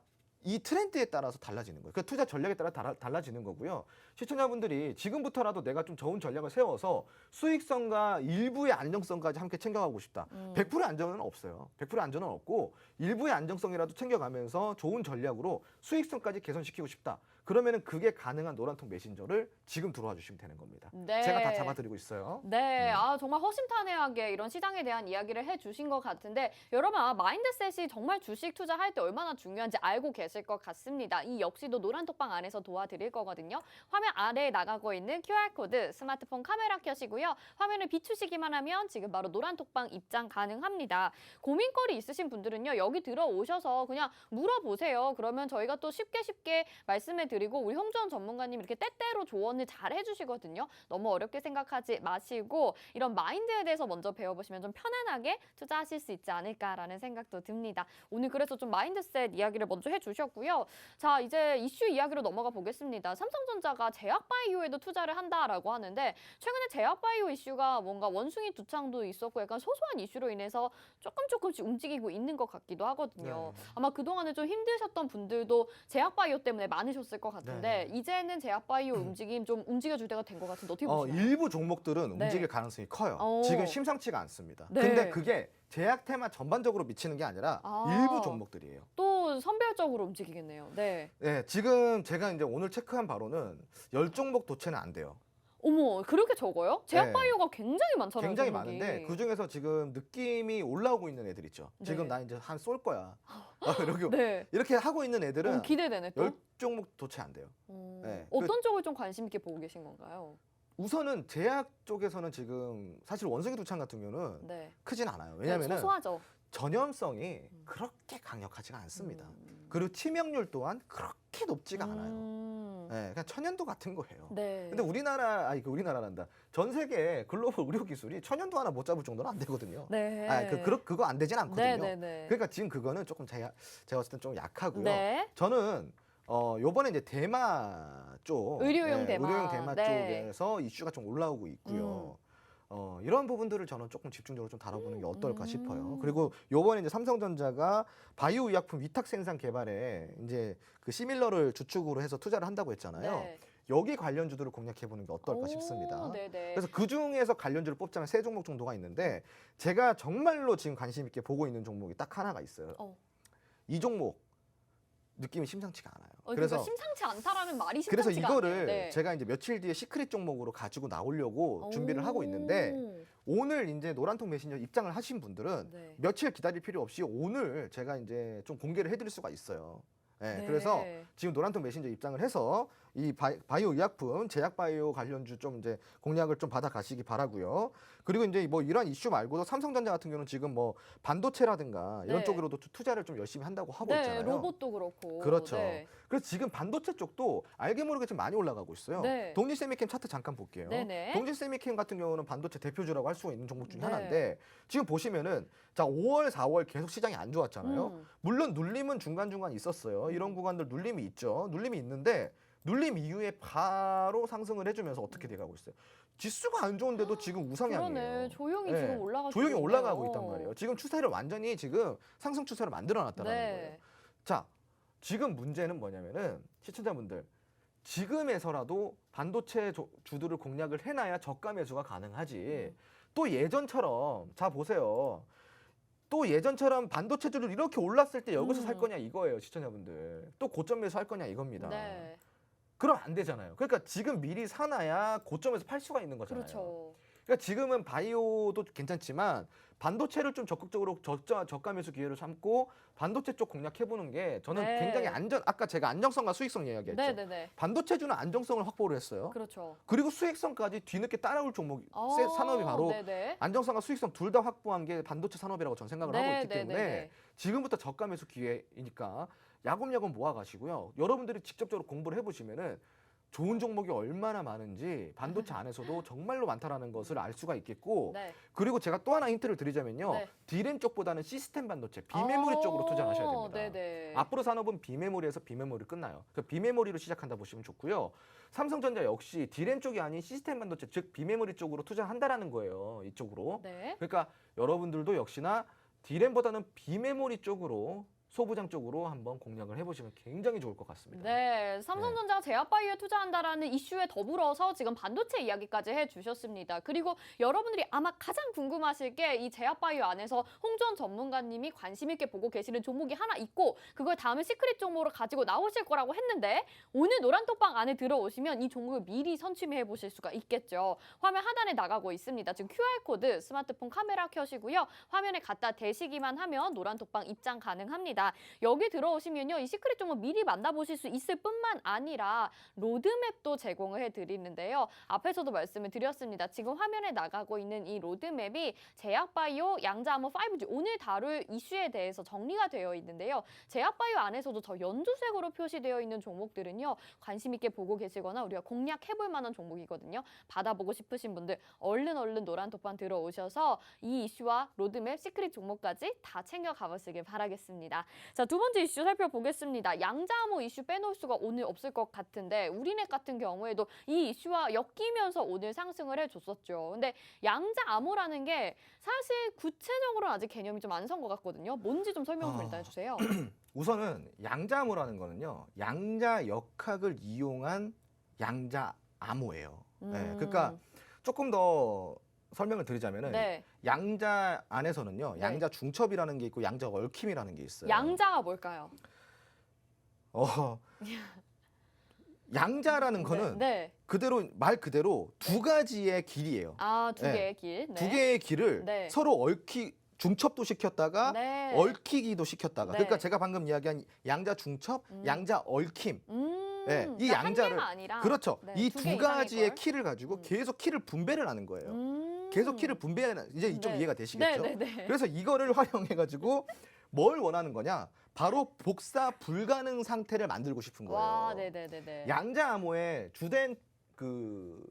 이 트렌드에 따라서 달라지는 거예요. 그 투자 전략에 따라 달라지는 거고요. 시청자분들이 지금부터라도 내가 좀 좋은 전략을 세워서 수익성과 일부의 안정성까지 함께 챙겨가고 싶다. 100% 안정은 없어요. 100% 안정은 없고 일부의 안정성이라도 챙겨가면서 좋은 전략으로 수익성까지 개선시키고 싶다. 그러면은 그게 가능한 노란통 메신저를 지금 들어와 주시면 되는 겁니다. 네. 제가 다 잡아드리고 있어요. 네, 정말 허심탄회하게 이런 시장에 대한 이야기를 해주신 것 같은데 여러분 마인드셋이 정말 주식 투자할 때 얼마나 중요한지 알고 계실 것 같습니다. 이 역시도 노란톡방 안에서 도와드릴 거거든요. 화면 아래에 나가고 있는 QR코드 스마트폰 카메라 켜시고요. 화면을 비추시기만 하면 지금 바로 노란톡방 입장 가능합니다. 고민거리 있으신 분들은요. 여기 들어오셔서 그냥 물어보세요. 그러면 저희가 또 쉽게 말씀해 드리고 우리 홍주원 전문가님 이렇게 때때로 조언을 잘 해주시거든요. 너무 어렵게 생각하지 마시고 이런 마인드에 대해서 먼저 배워보시면 좀 편안하게 투자하실 수 있지 않을까라는 생각도 듭니다. 오늘 그래서 좀 마인드셋 이야기를 먼저 해주셨고요. 자, 이제 이슈 이야기로 넘어가 보겠습니다. 삼성전자가 제약바이오에도 투자를 한다라고 하는데 최근에 제약바이오 이슈가 뭔가 원숭이 두창도 있었고 약간 소소한 이슈로 인해서 조금씩 움직이고 있는 것 같기도 하거든요. 네. 아마 그동안에 좀 힘드셨던 분들도 제약바이오 때문에 많으셨을 것 같은데 네. 이제는 제약바이오 움직임 좀 움직여줄 때가 된 것 같은데 어떻게 보시나요? 일부 종목들은 네. 움직일 가능성이 커요. 오. 지금 심상치가 않습니다. 네. 근데 그게 제약테만 전반적으로 미치는 게 아니라 일부 종목들이에요. 또 선별적으로 움직이겠네요. 네. 네, 지금 제가 이제 오늘 체크한 바로는 10종목 도체는 안 돼요. 어머, 그렇게 적어요? 제약바이오가 굉장히 많잖아요. 굉장히 종목이. 많은데 그중에서 지금 느낌이 올라오고 있는 애들 있죠. 네. 지금 나 이제 한 쏠 거야. 이렇게, 네. 이렇게 하고 있는 애들은 기대되네 또. 10종목 도체 안 돼요. 네. 어떤 쪽을 좀 관심 있게 보고 계신 건가요? 우선은 제약 쪽에서는 지금 사실 원숭이 두창 같은 경우는 네. 크진 않아요. 왜냐면은 소소하죠. 전염성이 그렇게 강력하지가 않습니다. 그리고 치명률 또한 그렇게 높지가 않아요. 네, 그냥 천연두 같은 거예요. 네. 근데 우리나라란다. 전 세계 글로벌 의료 기술이 천연두 하나 못 잡을 정도는 안 되거든요. 네. 그거 안 되진 않거든요. 네네네. 그러니까 지금 그거는 조금 제가 봤을 땐 좀 약하고요. 네. 저는 요번에 이제 대마 쪽 의료용 대마. 의료용 대마 네. 쪽에서 이슈가 좀 올라오고 있고요. 이런 부분들을 저는 조금 집중적으로 좀 다뤄보는 게 어떨까 싶어요. 그리고 요번에 이제 삼성전자가 바이오 의약품 위탁 생산 개발에 이제 그 시밀러를 주축으로 해서 투자를 한다고 했잖아요. 네. 여기 관련주들을 공략해보는 게 어떨까 싶습니다. 네네. 그래서 그 중에서 관련주를 뽑자면 3종목 정도가 있는데 제가 정말로 지금 관심 있게 보고 있는 종목이 딱 하나가 있어요. 이 종목 느낌이 심상치가 않아요. 그래서 심상치 않다라는 말이 그래서 심상치가 이거를 않네요. 네. 제가 이제 며칠 뒤에 시크릿 종목으로 가지고 나오려고 준비를 하고 있는데 오늘 이제 노란통 메신저 입장을 하신 분들은 네. 며칠 기다릴 필요 없이 오늘 제가 이제 좀 공개를 해드릴 수가 있어요. 네, 네. 그래서 지금 노란통 메신저 입장을 해서 이 바이오 의약품, 제약 바이오 관련주 좀 이제 공략을 좀 받아 가시기 바라고요. 그리고 이제 뭐 이런 이슈 말고도 삼성전자 같은 경우는 지금 뭐 반도체라든가 이런 네. 쪽으로도 투자를 좀 열심히 한다고 하고 네, 있잖아요. 로봇도 그렇고. 그렇죠. 네. 그래서 지금 반도체 쪽도 알게 모르게 좀 많이 올라가고 있어요. 네. 동진세미캠 차트 잠깐 볼게요. 네네. 동진세미캠 같은 경우는 반도체 대표주라고 할 수가 있는 종목 중에 네. 하나인데 지금 보시면은 자 5월, 4월 계속 시장이 안 좋았잖아요. 물론 눌림은 중간중간 있었어요. 이런 구간들 눌림이 있죠. 눌림이 있는데 눌림 이후에 바로 상승을 해주면서 어떻게 돼가고 있어요. 지수가 안 좋은데도 지금 우상향이에요. 그러네. 조용히 네. 지금 올라가고 조용히 있네요. 올라가고 있단 말이에요. 지금 추세를 완전히 지금 상승 추세로 만들어놨다는 거예요. 네. 자, 지금 문제는 뭐냐면은 시청자분들 지금에서라도 반도체 주들을 공략을 해놔야 저가 매수가 가능하지. 또 예전처럼 자 보세요. 또 예전처럼 반도체주를 이렇게 올랐을 때 여기서 살 거냐 이거예요, 시청자분들. 또 고점 매수할 거냐 이겁니다. 네. 그럼 안 되잖아요. 그러니까 지금 미리 사놔야 고점에서 팔 수가 있는 거잖아요. 그렇죠. 그러니까 지금은 바이오도 괜찮지만 반도체를 좀 적극적으로 저가 매수 기회로 삼고 반도체 쪽 공략해보는 게 저는 네. 굉장히 아까 제가 안정성과 수익성 이야기했죠. 네네네. 반도체주는 안정성을 확보를 했어요. 그렇죠. 그리고 수익성까지 뒤늦게 따라올 종목 산업이 바로 네네. 안정성과 수익성 둘 다 확보한 게 반도체 산업이라고 저는 생각을 하고 있기 때문에 네네네. 지금부터 저가 매수 기회이니까 야금야금 모아가시고요. 여러분들이 직접적으로 공부를 해보시면은 좋은 종목이 얼마나 많은지 반도체 안에서도 정말로 많다라는 것을 알 수가 있겠고 네. 그리고 제가 또 하나 힌트를 드리자면요. 네. D램 쪽보다는 시스템 반도체, 비메모리 쪽으로 투자하셔야 됩니다. 네네. 앞으로 산업은 비메모리에서 비메모리 끝나요. 그 비메모리로 시작한다 보시면 좋고요. 삼성전자 역시 D램 쪽이 아닌 시스템 반도체, 즉 비메모리 쪽으로 투자한다라는 거예요. 이쪽으로. 네. 그러니까 여러분들도 역시나 D램보다는 비메모리 쪽으로 소부장 쪽으로 한번 공략을 해보시면 굉장히 좋을 것 같습니다. 네, 삼성전자가 제약바이오에 투자한다라는 이슈에 더불어서 지금 반도체 이야기까지 해주셨습니다. 그리고 여러분들이 아마 가장 궁금하실 게 이 제약바이오 안에서 홍주원 전문가님이 관심 있게 보고 계시는 종목이 하나 있고 그걸 다음에 시크릿 종목으로 가지고 나오실 거라고 했는데 오늘 노란톡방 안에 들어오시면 이 종목을 미리 선취해 보실 수가 있겠죠. 화면 하단에 나가고 있습니다. 지금 QR코드 스마트폰 카메라 켜시고요. 화면에 갖다 대시기만 하면 노란톡방 입장 가능합니다. 여기 들어오시면요. 이 시크릿 종목 미리 만나보실 수 있을 뿐만 아니라 로드맵도 제공을 해드리는데요. 앞에서도 말씀을 드렸습니다. 지금 화면에 나가고 있는 이 로드맵이 제약바이오, 양자암호 5G 오늘 다룰 이슈에 대해서 정리가 되어 있는데요. 제약바이오 안에서도 저 연두색으로 표시되어 있는 종목들은요. 관심 있게 보고 계시거나 우리가 공략해볼 만한 종목이거든요. 받아보고 싶으신 분들 얼른 노란톡방 들어오셔서 이 이슈와 로드맵, 시크릿 종목까지 다 챙겨 가보시길 바라겠습니다. 자, 두 번째 이슈 살펴보겠습니다. 양자암호 이슈 빼놓을 수가 오늘 없을 것 같은데 우리넷 같은 경우에도 이 이슈와 엮이면서 오늘 상승을 해줬었죠. 근데 양자암호라는 게 사실 구체적으로는 아직 개념이 좀 안 선 것 같거든요. 뭔지 좀 설명 좀 일단 해주세요. 우선은 양자암호라는 거는요. 양자 역학을 이용한 양자암호예요. 네, 그러니까 조금 더 설명을 드리자면은 네. 양자 안에서는요. 네. 양자 중첩이라는 게 있고 양자 얽힘이라는 게 있어요. 양자가 뭘까요? 양자라는 거는 네. 그대로 말 그대로 두 가지의 길이에요. 아, 두 네. 개의 길. 네. 두 개의 길을 네. 서로 중첩도 시켰다가 네. 얽히기도 시켰다가. 네. 그러니까 제가 방금 이야기한 양자 중첩, 양자 얽힘. 네, 이 그러니까 한 양자를 개가 아니라 그렇죠. 네, 이 두 두 개 가지의 이상일 걸. 키를 가지고 계속 키를 분배를 하는 거예요. 계속 키를 분배하는 이제 좀 네. 이해가 되시겠죠? 네네네. 그래서 이거를 활용해가지고 뭘 원하는 거냐? 바로 복사 불가능 상태를 만들고 싶은 거예요. 와, 네네네네. 양자 암호의 주된 그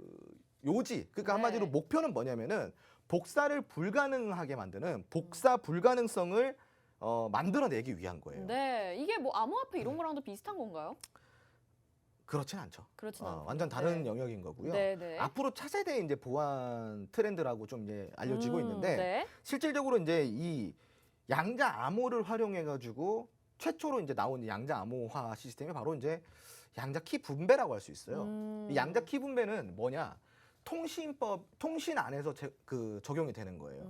요지, 그러니까 네. 한마디로 목표는 뭐냐면은 복사를 불가능하게 만드는 복사 불가능성을 만들어내기 위한 거예요. 네, 이게 뭐 암호화폐 이런 거랑도 비슷한 건가요? 그렇진 않죠. 그렇진 않고. 완전 다른 네. 영역인 거고요. 네네. 앞으로 차세대 이제 보안 트렌드라고 좀 이제 알려지고 있는데 네. 실질적으로 이제 이 양자 암호를 활용해 가지고 최초로 이제 나온 양자 암호화 시스템이 바로 이제 양자 키 분배라고 할 수 있어요. 이 양자 키 분배는 뭐냐? 통신 안에서 적용이 되는 거예요.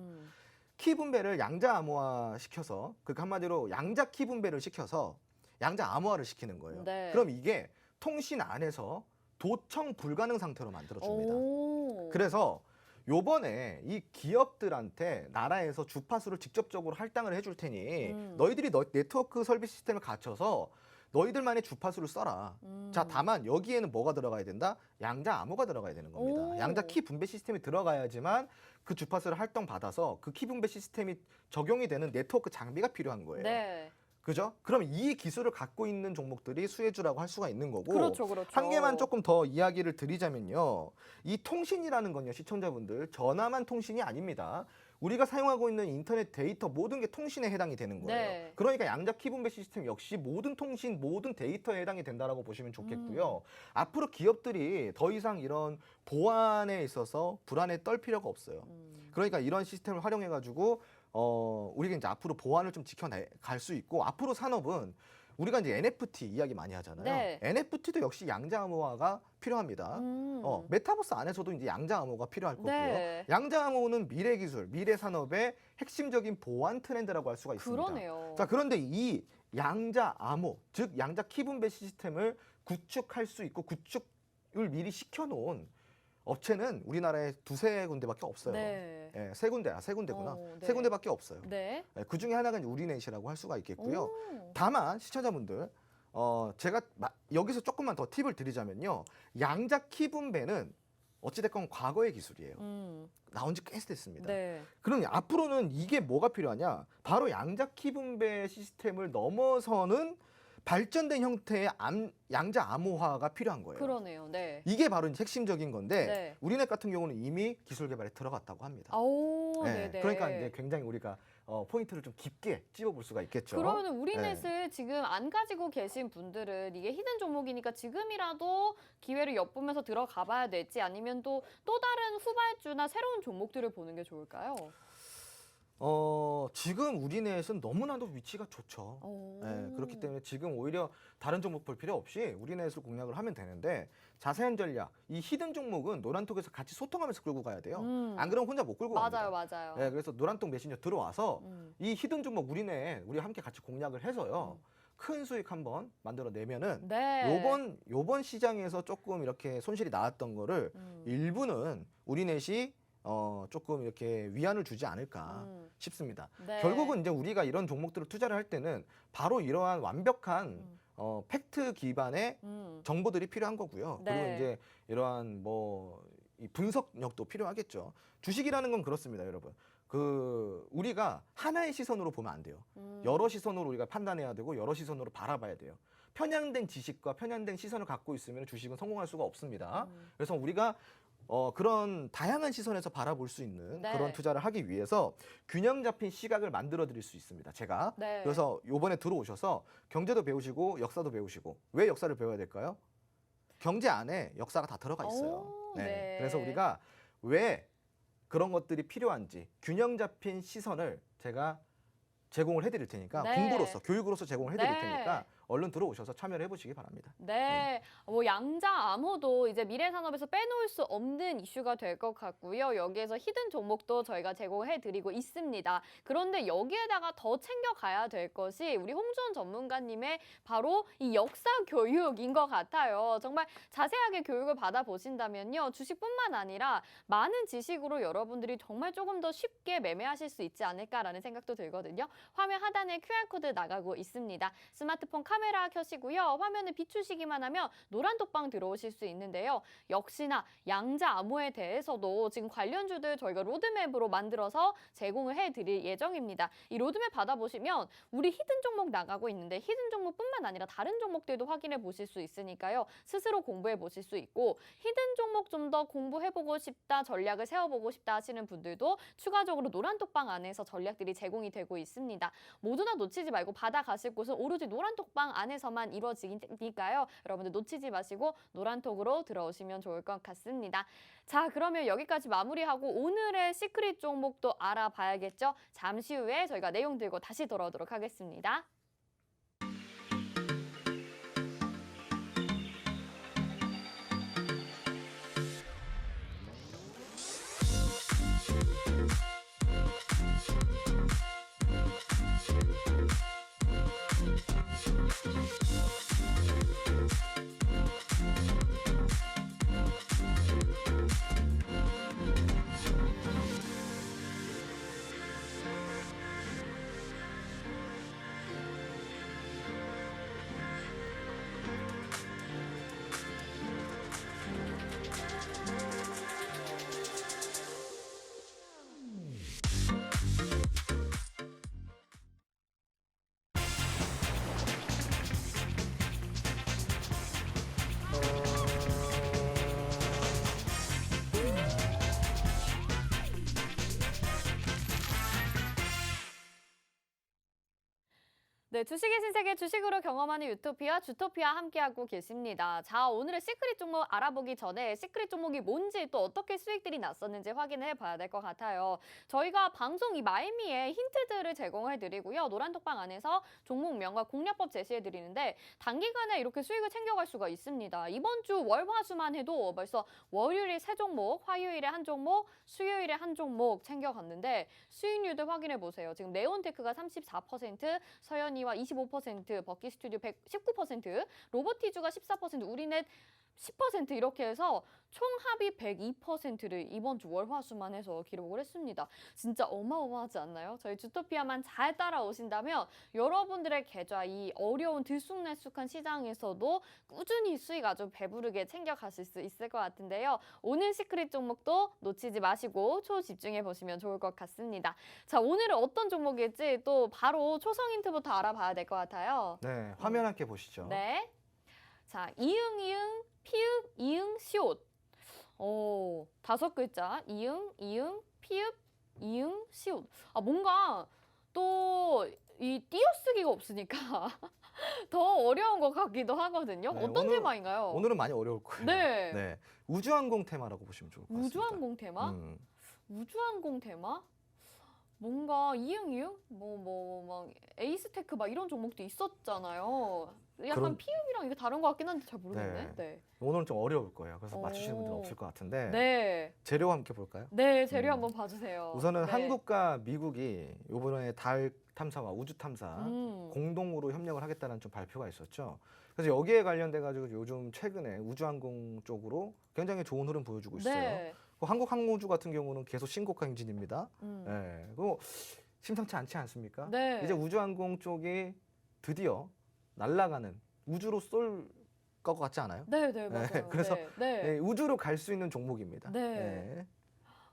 키 분배를 양자 암호화 시켜서 그러니까 한마디로 양자 키 분배를 시켜서 양자 암호화를 시키는 거예요. 네. 그럼 이게 통신 안에서 도청 불가능 상태로 만들어줍니다. 오. 그래서 요번에 이 기업들한테 나라에서 주파수를 직접적으로 할당을 해줄 테니 너희들이 네트워크 설비 시스템을 갖춰서 너희들만의 주파수를 써라. 자, 다만 여기에는 뭐가 들어가야 된다? 양자 암호가 들어가야 되는 겁니다. 오. 양자 키 분배 시스템이 들어가야지만 그 주파수를 할당받아서 그 키 분배 시스템이 적용이 되는 네트워크 장비가 필요한 거예요. 네. 그죠? 그럼 이 기술을 갖고 있는 종목들이 수혜주라고 할 수가 있는 거고 그렇죠, 그렇죠. 한 개만 조금 더 이야기를 드리자면요. 이 통신이라는 건요, 시청자분들, 전화만 통신이 아닙니다. 우리가 사용하고 있는 인터넷 데이터 모든 게 통신에 해당이 되는 거예요. 네. 그러니까 양자 키 분배 시스템 역시 모든 통신, 모든 데이터에 해당이 된다라고 보시면 좋겠고요. 앞으로 기업들이 더 이상 이런 보안에 있어서 불안에 떨 필요가 없어요. 그러니까 이런 시스템을 활용해 가지고 우리가 이제 앞으로 보안을 좀 지켜갈 수 있고 앞으로 산업은 우리가 이제 NFT 이야기 많이 하잖아요. 네. NFT도 역시 양자 암호화가 필요합니다. 메타버스 안에서도 이제 양자 암호가 필요할 거고요. 네. 양자 암호는 미래 기술, 미래 산업의 핵심적인 보안 트렌드라고 할 수가 있습니다. 그러네요. 자, 그런데 이 양자 암호, 즉 양자 키 분배 시스템을 구축할 수 있고 구축을 미리 시켜놓은 업체는 우리나라에 두세 군데밖에 없어요. 네. 예, 세 군데구나. 네. 세 군데밖에 없어요. 네. 예, 그 중에 하나가 이제 우리넷이라고 할 수가 있겠고요. 오. 다만 시청자분들, 제가 여기서 조금만 더 팁을 드리자면요, 양자 키 분배는 어찌됐건 과거의 기술이에요. 나온 지 꽤 됐습니다. 네. 그럼 앞으로는 이게 뭐가 필요하냐? 바로 양자 키 분배 시스템을 넘어서는 발전된 형태의 양자 암호화가 필요한 거예요. 그러네요. 네. 이게 바로 이제 핵심적인 건데 네. 우리넷 같은 경우는 이미 기술 개발에 들어갔다고 합니다. 오, 네, 네네. 그러니까 이제 굉장히 우리가 포인트를 좀 깊게 찝어볼 수가 있겠죠. 그러면 우리넷을 지금 안 가지고 계신 분들은 이게 히든 종목이니까 지금이라도 기회를 엿보면서 들어가 봐야 될지 아니면 또 다른 후발주나 새로운 종목들을 보는 게 좋을까요? 지금 우리넷은 너무나도 위치가 좋죠. 오. 네, 그렇기 때문에 지금 오히려 다른 종목 볼 필요 없이 우리넷을 공략을 하면 되는데 자세한 전략, 이 히든 종목은 노란톡에서 같이 소통하면서 끌고 가야 돼요. 안 그러면 혼자 못 끌고 갑니다. 맞아요. 네, 그래서 노란톡 메신저 들어와서 이 히든 종목 우리넷 우리 함께 같이 공략을 해서요. 큰 수익 한번 만들어내면은 네. 요번 시장에서 조금 이렇게 손실이 나왔던 거를 일부는 우리넷이 조금 이렇게 위안을 주지 않을까 싶습니다. 네. 결국은 이제 우리가 이런 종목들을 투자를 할 때는 바로 이러한 완벽한 팩트 기반의 정보들이 필요한 거고요. 네. 그리고 이제 이러한 이 분석력도 필요하겠죠. 주식이라는 건 그렇습니다, 여러분. 우리가 하나의 시선으로 보면 안 돼요. 여러 시선으로 우리가 판단해야 되고 여러 시선으로 바라봐야 돼요. 편향된 지식과 편향된 시선을 갖고 있으면 주식은 성공할 수가 없습니다. 그래서 우리가 그런 다양한 시선에서 바라볼 수 있는 네. 그런 투자를 하기 위해서 균형 잡힌 시각을 만들어 드릴 수 있습니다. 제가. 네. 그래서 요번에 들어오셔서 경제도 배우시고 역사도 배우시고 왜 역사를 배워야 될까요? 경제 안에 역사가 다 들어가 있어요. 오, 네. 그래서 우리가 왜 그런 것들이 필요한지 균형 잡힌 시선을 제가 제공을 해드릴 테니까 네. 공부로서 교육으로서 제공을 해드릴 네. 테니까 얼른 들어오셔서 참여를 해보시기 바랍니다. 네, 뭐 양자 암호도 이제 미래 산업에서 빼놓을 수 없는 이슈가 될 것 같고요. 여기에서 히든 종목도 저희가 제공해드리고 있습니다. 그런데 여기에다가 더 챙겨가야 될 것이 우리 홍주원 전문가님의 바로 이 역사 교육인 것 같아요. 정말 자세하게 교육을 받아보신다면요. 주식뿐만 아니라 많은 지식으로 여러분들이 정말 조금 더 쉽게 매매하실 수 있지 않을까라는 생각도 들거든요. 화면 하단에 QR코드 나가고 있습니다. 스마트폰 카메라 켜시고요. 화면을 비추시기만 하면 노란 톡방 들어오실 수 있는데요. 역시나 양자 암호에 대해서도 지금 관련주들 저희가 로드맵으로 만들어서 제공을 해드릴 예정입니다. 이 로드맵 받아보시면 우리 히든 종목 나가고 있는데 히든 종목뿐만 아니라 다른 종목들도 확인해 보실 수 있으니까요. 스스로 공부해 보실 수 있고 히든 종목 좀 더 공부해보고 싶다, 전략을 세워보고 싶다 하시는 분들도 추가적으로 노란 톡방 안에서 전략들이 제공이 되고 있습니다. 모두 다 놓치지 말고 받아가실 곳은 오로지 노란 톡방 안에서만 이루어지니까요. 여러분들 놓치지 마시고 노란 톡으로 들어오시면 좋을 것 같습니다. 자, 그러면 여기까지 마무리하고 오늘의 시크릿 종목도 알아봐야겠죠? 잠시 후에 저희가 내용 들고 다시 돌아오도록 하겠습니다. 네, 주식의 신세계 주식으로 경험하는 유토피아, 주토피아 함께하고 계십니다. 자, 오늘의 시크릿 종목 알아보기 전에 시크릿 종목이 뭔지 또 어떻게 수익들이 났었는지 확인해 봐야 될 것 같아요. 저희가 방송 이 말미에 힌트들을 제공해 드리고요. 노란 톡방 안에서 종목명과 공략법 제시해 드리는데 단기간에 이렇게 수익을 챙겨갈 수가 있습니다. 이번 주 월화수만 해도 벌써 월요일에 3종목, 화요일에 1종목, 수요일에 1종목 챙겨갔는데 수익률들 확인해 보세요. 지금 네온테크가 34%, 서현이와 25%, 버키 스튜디오 19%, 로보티주가 14%, 우리넷 10% 이렇게 해서 총합이 102%를 이번 주 월화수만 해서 기록을 했습니다. 진짜 어마어마하지 않나요? 저희 주토피아만 잘 따라오신다면 여러분들의 계좌 이 어려운 들쑥날쑥한 시장에서도 꾸준히 수익 아주 배부르게 챙겨가실 수 있을 것 같은데요. 오늘 시크릿 종목도 놓치지 마시고 초집중해 보시면 좋을 것 같습니다. 자, 오늘은 어떤 종목일지 또 바로 초성 힌트부터 알아봐야 될 것 같아요. 네, 화면 함께 보시죠. 네. 자, 이응, 피읍, 이응, 시옷. 오, 5글자. 이응, 피읍, 이응, 시옷. 아, 뭔가 또 이 띄어쓰기가 없으니까 더 어려운 것 같기도 하거든요. 네, 어떤 오늘- 테마인가요? 오늘은 많이 어려울 거예요. 네. 우주항공 테마라고 보시면 좋을 것 같습니다. 우주항공 테마? 우주항공 테마? 뭔가 이응, 막 에이스테크 막 이런 종목도 있었잖아요. 약간 그런- 피읍이랑 이게 다른 것 같긴 한데 잘 모르겠네. 네. 오늘은 좀 어려울 거예요. 그래서 맞추시는 분들은 오. 없을 것 같은데 네. 재료 함께 볼까요? 네, 재료 음. 한번 봐주세요. 우선은 네. 한국과 미국이 이번에 달 탐사와 우주 탐사 음. 공동으로 협력을 하겠다는 좀 발표가 있었죠. 그래서 여기에 관련돼 가지고 요즘 최근에 우주항공 쪽으로 굉장히 좋은 흐름 보여주고 있어요. 네. 한국항공우주 같은 경우는 계속 신고가 행진입니다. 음. 네. 그리고 심상치 않지 않습니까? 네. 이제 우주항공 쪽이 드디어 날아가는 우주로 쏠 것 같지 않아요? 네, 맞아요. 그래서 네, 네. 네, 우주로 갈 수 있는 종목입니다. 네.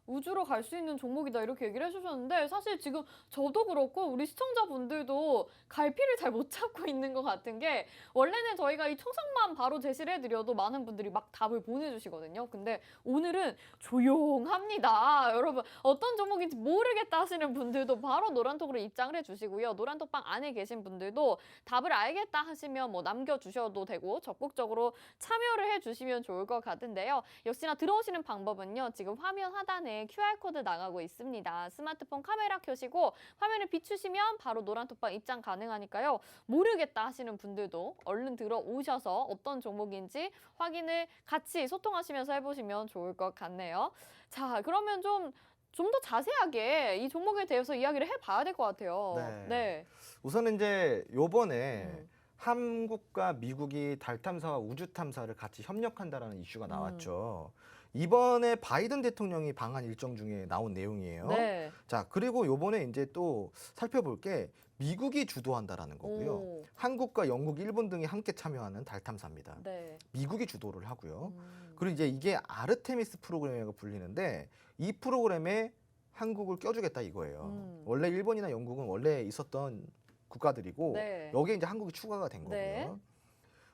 우주로 갈 수 있는 종목이다 이렇게 얘기를 해주셨는데 사실 지금 저도 그렇고 우리 시청자분들도 갈피를 잘 못 잡고 있는 것 같은 게 원래는 저희가 이 초성만 바로 제시를 해드려도 많은 분들이 막 답을 보내주시거든요. 근데 오늘은 조용합니다. 여러분 어떤 종목인지 모르겠다 하시는 분들도 바로 노란톡으로 입장을 해주시고요. 노란톡방 안에 계신 분들도 답을 알겠다 하시면 뭐 남겨주셔도 되고 적극적으로 참여를 해주시면 좋을 것 같은데요. 역시나 들어오시는 방법은요. 지금 화면 하단에 QR코드 나가고 있습니다. 스마트폰 카메라 켜시고 화면을 비추시면 바로 노란톡방 입장 가능하니까요. 모르겠다 하시는 분들도 얼른 들어오셔서 어떤 종목인지 확인을 같이 소통하시면서 해보시면 좋을 것 같네요. 자, 그러면 좀 더 자세하게 이 종목에 대해서 이야기를 해봐야 될 것 같아요. 네. 우선은 이제 요번에 음. 한국과 미국이 달 탐사와 우주 탐사를 같이 협력한다라는 이슈가 나왔죠. 이번에 바이든 대통령이 방한 일정 중에 나온 내용이에요. 네. 자, 그리고 요번에 이제 또 살펴볼 게 미국이 주도한다라는 거고요. 오. 한국과 영국, 일본 등이 함께 참여하는 달 탐사입니다. 네. 미국이 주도를 하고요. 음. 그리고 이제 이게 아르테미스 프로그램이라고 불리는데 이 프로그램에 한국을 껴주겠다 이거예요. 원래 일본이나 영국은 원래 있었던 국가들이고 네. 여기에 이제 한국이 추가가 된 거고요. 네.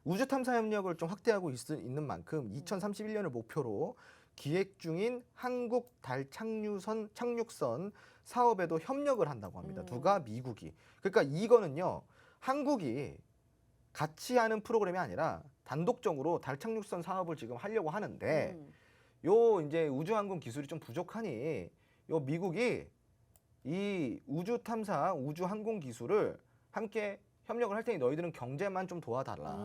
우주 탐사 협력을 좀 확대하고 있는 만큼 2031년을 목표로 기획 중인 한국 달 착륙선 사업에도 협력을 한다고 합니다. 누가? 미국이. 그러니까 이거는요. 한국이 같이 하는 프로그램이 아니라 단독적으로 달 착륙선 사업을 지금 하려고 하는데 요 이제 우주항공 기술이 좀 부족하니 요 미국이 이 우주 탐사, 우주 항공 기술을 함께 협력을 할 테니 너희들은 경제만 좀 도와달라.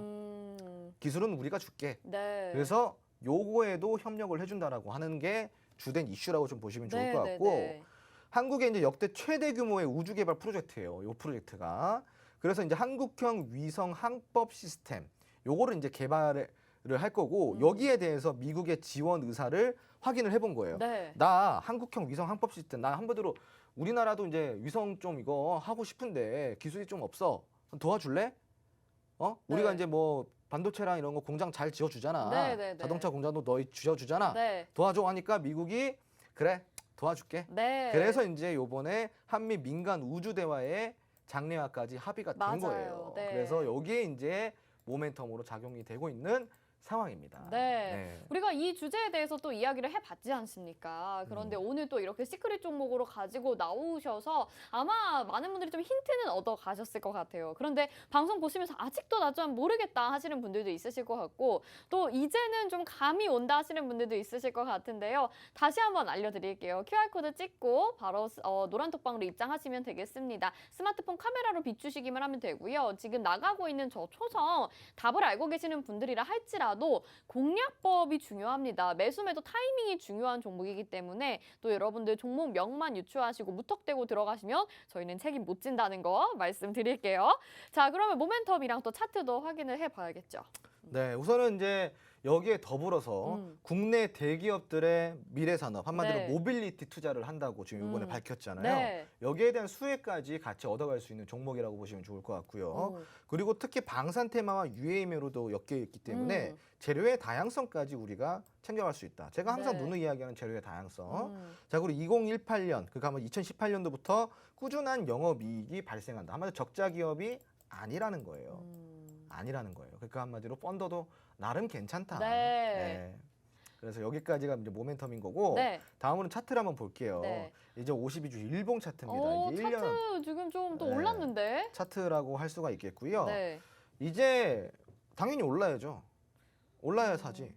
기술은 우리가 줄게. 네. 그래서 요거에도 협력을 해준다라고 하는 게 주된 이슈라고 좀 보시면 좋을 것 같고 한국의 이제 역대 최대 규모의 우주 개발 프로젝트예요. 요 프로젝트가. 그래서 이제 한국형 위성 항법 시스템 요거를 이제 개발을 할 거고 여기에 대해서 미국의 지원 의사를 확인을 해본 거예요. 네. 나 한국형 위성 항법 시스템 나 한번대로 우리나라도 이제 위성 좀 이거 하고 싶은데 기술이 좀 없어. 도와줄래? 우리가 네. 이제 뭐 반도체랑 이런 거 공장 잘 지어주잖아. 네, 네, 네. 자동차 공장도 너희 지어주잖아. 네. 도와줘 하니까 미국이 그래 도와줄게. 네. 그래서 이제 요번에 한미 민간 우주 대화에 장래화까지 합의가 된 맞아요. 거예요. 네. 그래서 여기에 이제 모멘텀으로 작용이 되고 있는 상황입니다. 네. 우리가 이 주제에 대해서 또 이야기를 해봤지 않습니까? 그런데 오늘 또 이렇게 시크릿 종목으로 가지고 나오셔서 아마 많은 분들이 좀 힌트는 얻어 가셨을 것 같아요. 그런데 방송 보시면서 아직도 나 좀 모르겠다 하시는 분들도 있으실 것 같고 또 이제는 좀 감이 온다 하시는 분들도 있으실 것 같은데요. 다시 한번 알려드릴게요. QR코드 찍고 바로 노란톡방으로 입장하시면 되겠습니다. 스마트폰 카메라로 비추시기만 하면 되고요. 지금 나가고 있는 저 초성 답을 알고 계시는 분들이라 할지라도 공략법이 중요합니다. 매수매도 타이밍이 중요한 종목이기 때문에 또 여러분들 종목명만 유추하시고 무턱대고 들어가시면 저희는 책임 못 진다는 거 말씀드릴게요. 자, 그러면 모멘텀이랑 또 차트도 확인을 해봐야겠죠. 네, 우선은 이제 여기에 더불어서 국내 대기업들의 미래 산업 한마디로 네. 모빌리티 투자를 한다고 지금 이번에 밝혔잖아요. 네. 여기에 대한 수혜까지 같이 얻어갈 수 있는 종목이라고 보시면 좋을 것 같고요. 그리고 특히 방산 테마와 UAM으로도 엮여 있기 때문에 재료의 다양성까지 우리가 챙겨갈 수 있다. 제가 항상 네. 누누이야기하는 재료의 다양성. 자, 그리고 2018년, 그러니까 2018년도부터 꾸준한 영업이익이 발생한다. 한마디로 적자 기업이 아니라는 거예요. 아니라는 거예요. 그러니까 한마디로 펀더도 나름 괜찮다. 네. 그래서 여기까지가 이제 모멘텀인 거고 네. 다음으로는 차트를 한번 볼게요. 네. 이제 52주 일봉 차트입니다. 오, 이제 차트 지금 좀 또 네. 올랐는데? 차트라고 할 수가 있겠고요. 네. 이제 당연히 올라야죠. 올라야 사지.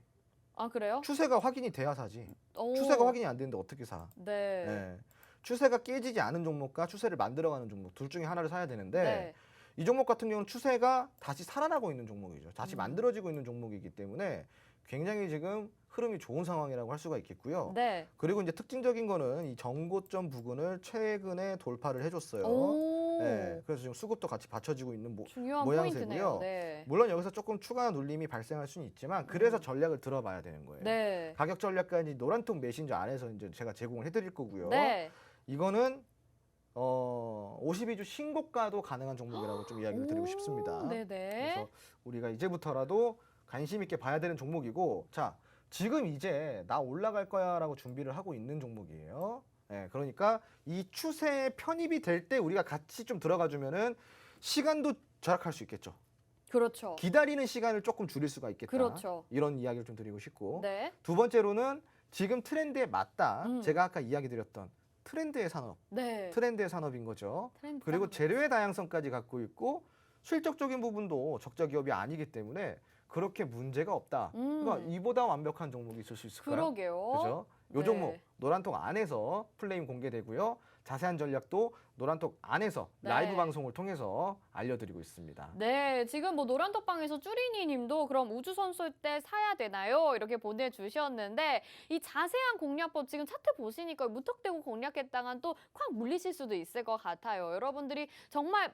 아, 그래요? 추세가 확인이 돼야 사지. 오. 추세가 확인이 안 되는데 어떻게 사? 네. 네. 추세가 깨지지 않은 종목과 추세를 만들어가는 종목 둘 중에 하나를 사야 되는데 네. 이 종목 같은 경우는 추세가 다시 살아나고 있는 종목이죠. 다시 만들어지고 있는 종목이기 때문에 굉장히 지금 흐름이 좋은 상황이라고 할 수가 있겠고요. 네. 그리고 이제 특징적인 거는 이 정고점 부근을 최근에 돌파를 해줬어요. 오. 네, 그래서 지금 수급도 같이 받쳐지고 있는 중요한 모양새고요. 포인트네요. 네. 물론 여기서 조금 추가 눌림이 발생할 수는 있지만 그래서 전략을 들어봐야 되는 거예요. 네. 가격 전략까지 노란통 메신저 안에서 이제 제가 제공을 해드릴 거고요. 네. 이거는 52주 신고가도 가능한 종목이라고 좀 이야기를 드리고 싶습니다. 네네. 그래서 우리가 이제부터라도 관심 있게 봐야 되는 종목이고, 자, 지금 이제 나 올라갈 거야라고 준비를 하고 있는 종목이에요. 네, 그러니까 이 추세에 편입이 될 때 우리가 같이 좀 들어가 주면은 시간도 절약할 수 있겠죠. 그렇죠. 기다리는 시간을 조금 줄일 수가 있겠다. 그렇죠. 이런 이야기를 좀 드리고 싶고, 네. 두 번째로는 지금 트렌드에 맞다. 음. 제가 아까 이야기 드렸던 트렌드의 산업, 네. 트렌드의 산업인 거죠. 트렌드 그리고 산업. 재료의 다양성까지 갖고 있고 실적적인 부분도 적자 기업이 아니기 때문에 그렇게 문제가 없다. 그러니까 이보다 완벽한 종목이 있을 수 있을까요? 그러게요. 그죠? 요 네. 종목 노란통 안에서 플레임 공개되고요. 자세한 전략도 노란톡 안에서 네. 라이브 방송을 통해서 알려드리고 있습니다. 네, 지금 뭐 노란톡방에서 쭈리니 님도 그럼 우주선쏠 때 사야 되나요? 이렇게 보내주셨는데 이 자세한 공략법 지금 차트 보시니까 무턱대고 공략했다간 또 콱 물리실 수도 있을 것 같아요. 여러분들이 정말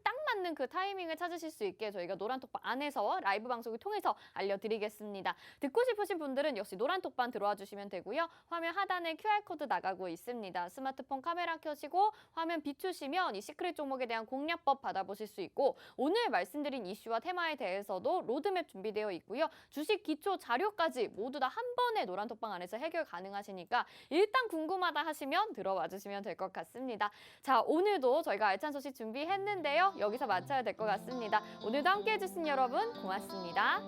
딱 맞는 그 타이밍을 찾으실 수 있게 저희가 노란톡방 안에서 라이브 방송을 통해서 알려드리겠습니다. 듣고 싶으신 분들은 역시 노란톡방 들어와 주시면 되고요. 화면 하단에 QR코드 나가고 있습니다. 스마트폰 카메라 켜시고 화면 비추시면 이 시크릿 종목에 대한 공략법 받아보실 수 있고 오늘 말씀드린 이슈와 테마에 대해서도 로드맵 준비되어 있고요. 주식 기초 자료까지 모두 다 한 번에 노란톡방 안에서 해결 가능하시니까 일단 궁금하다 하시면 들어와 주시면 될 것 같습니다. 자, 오늘도 저희가 알찬 소식 준비했는데요. 여기서 마쳐야 될 것 같습니다. 오늘도 함께해 주신 여러분 고맙습니다.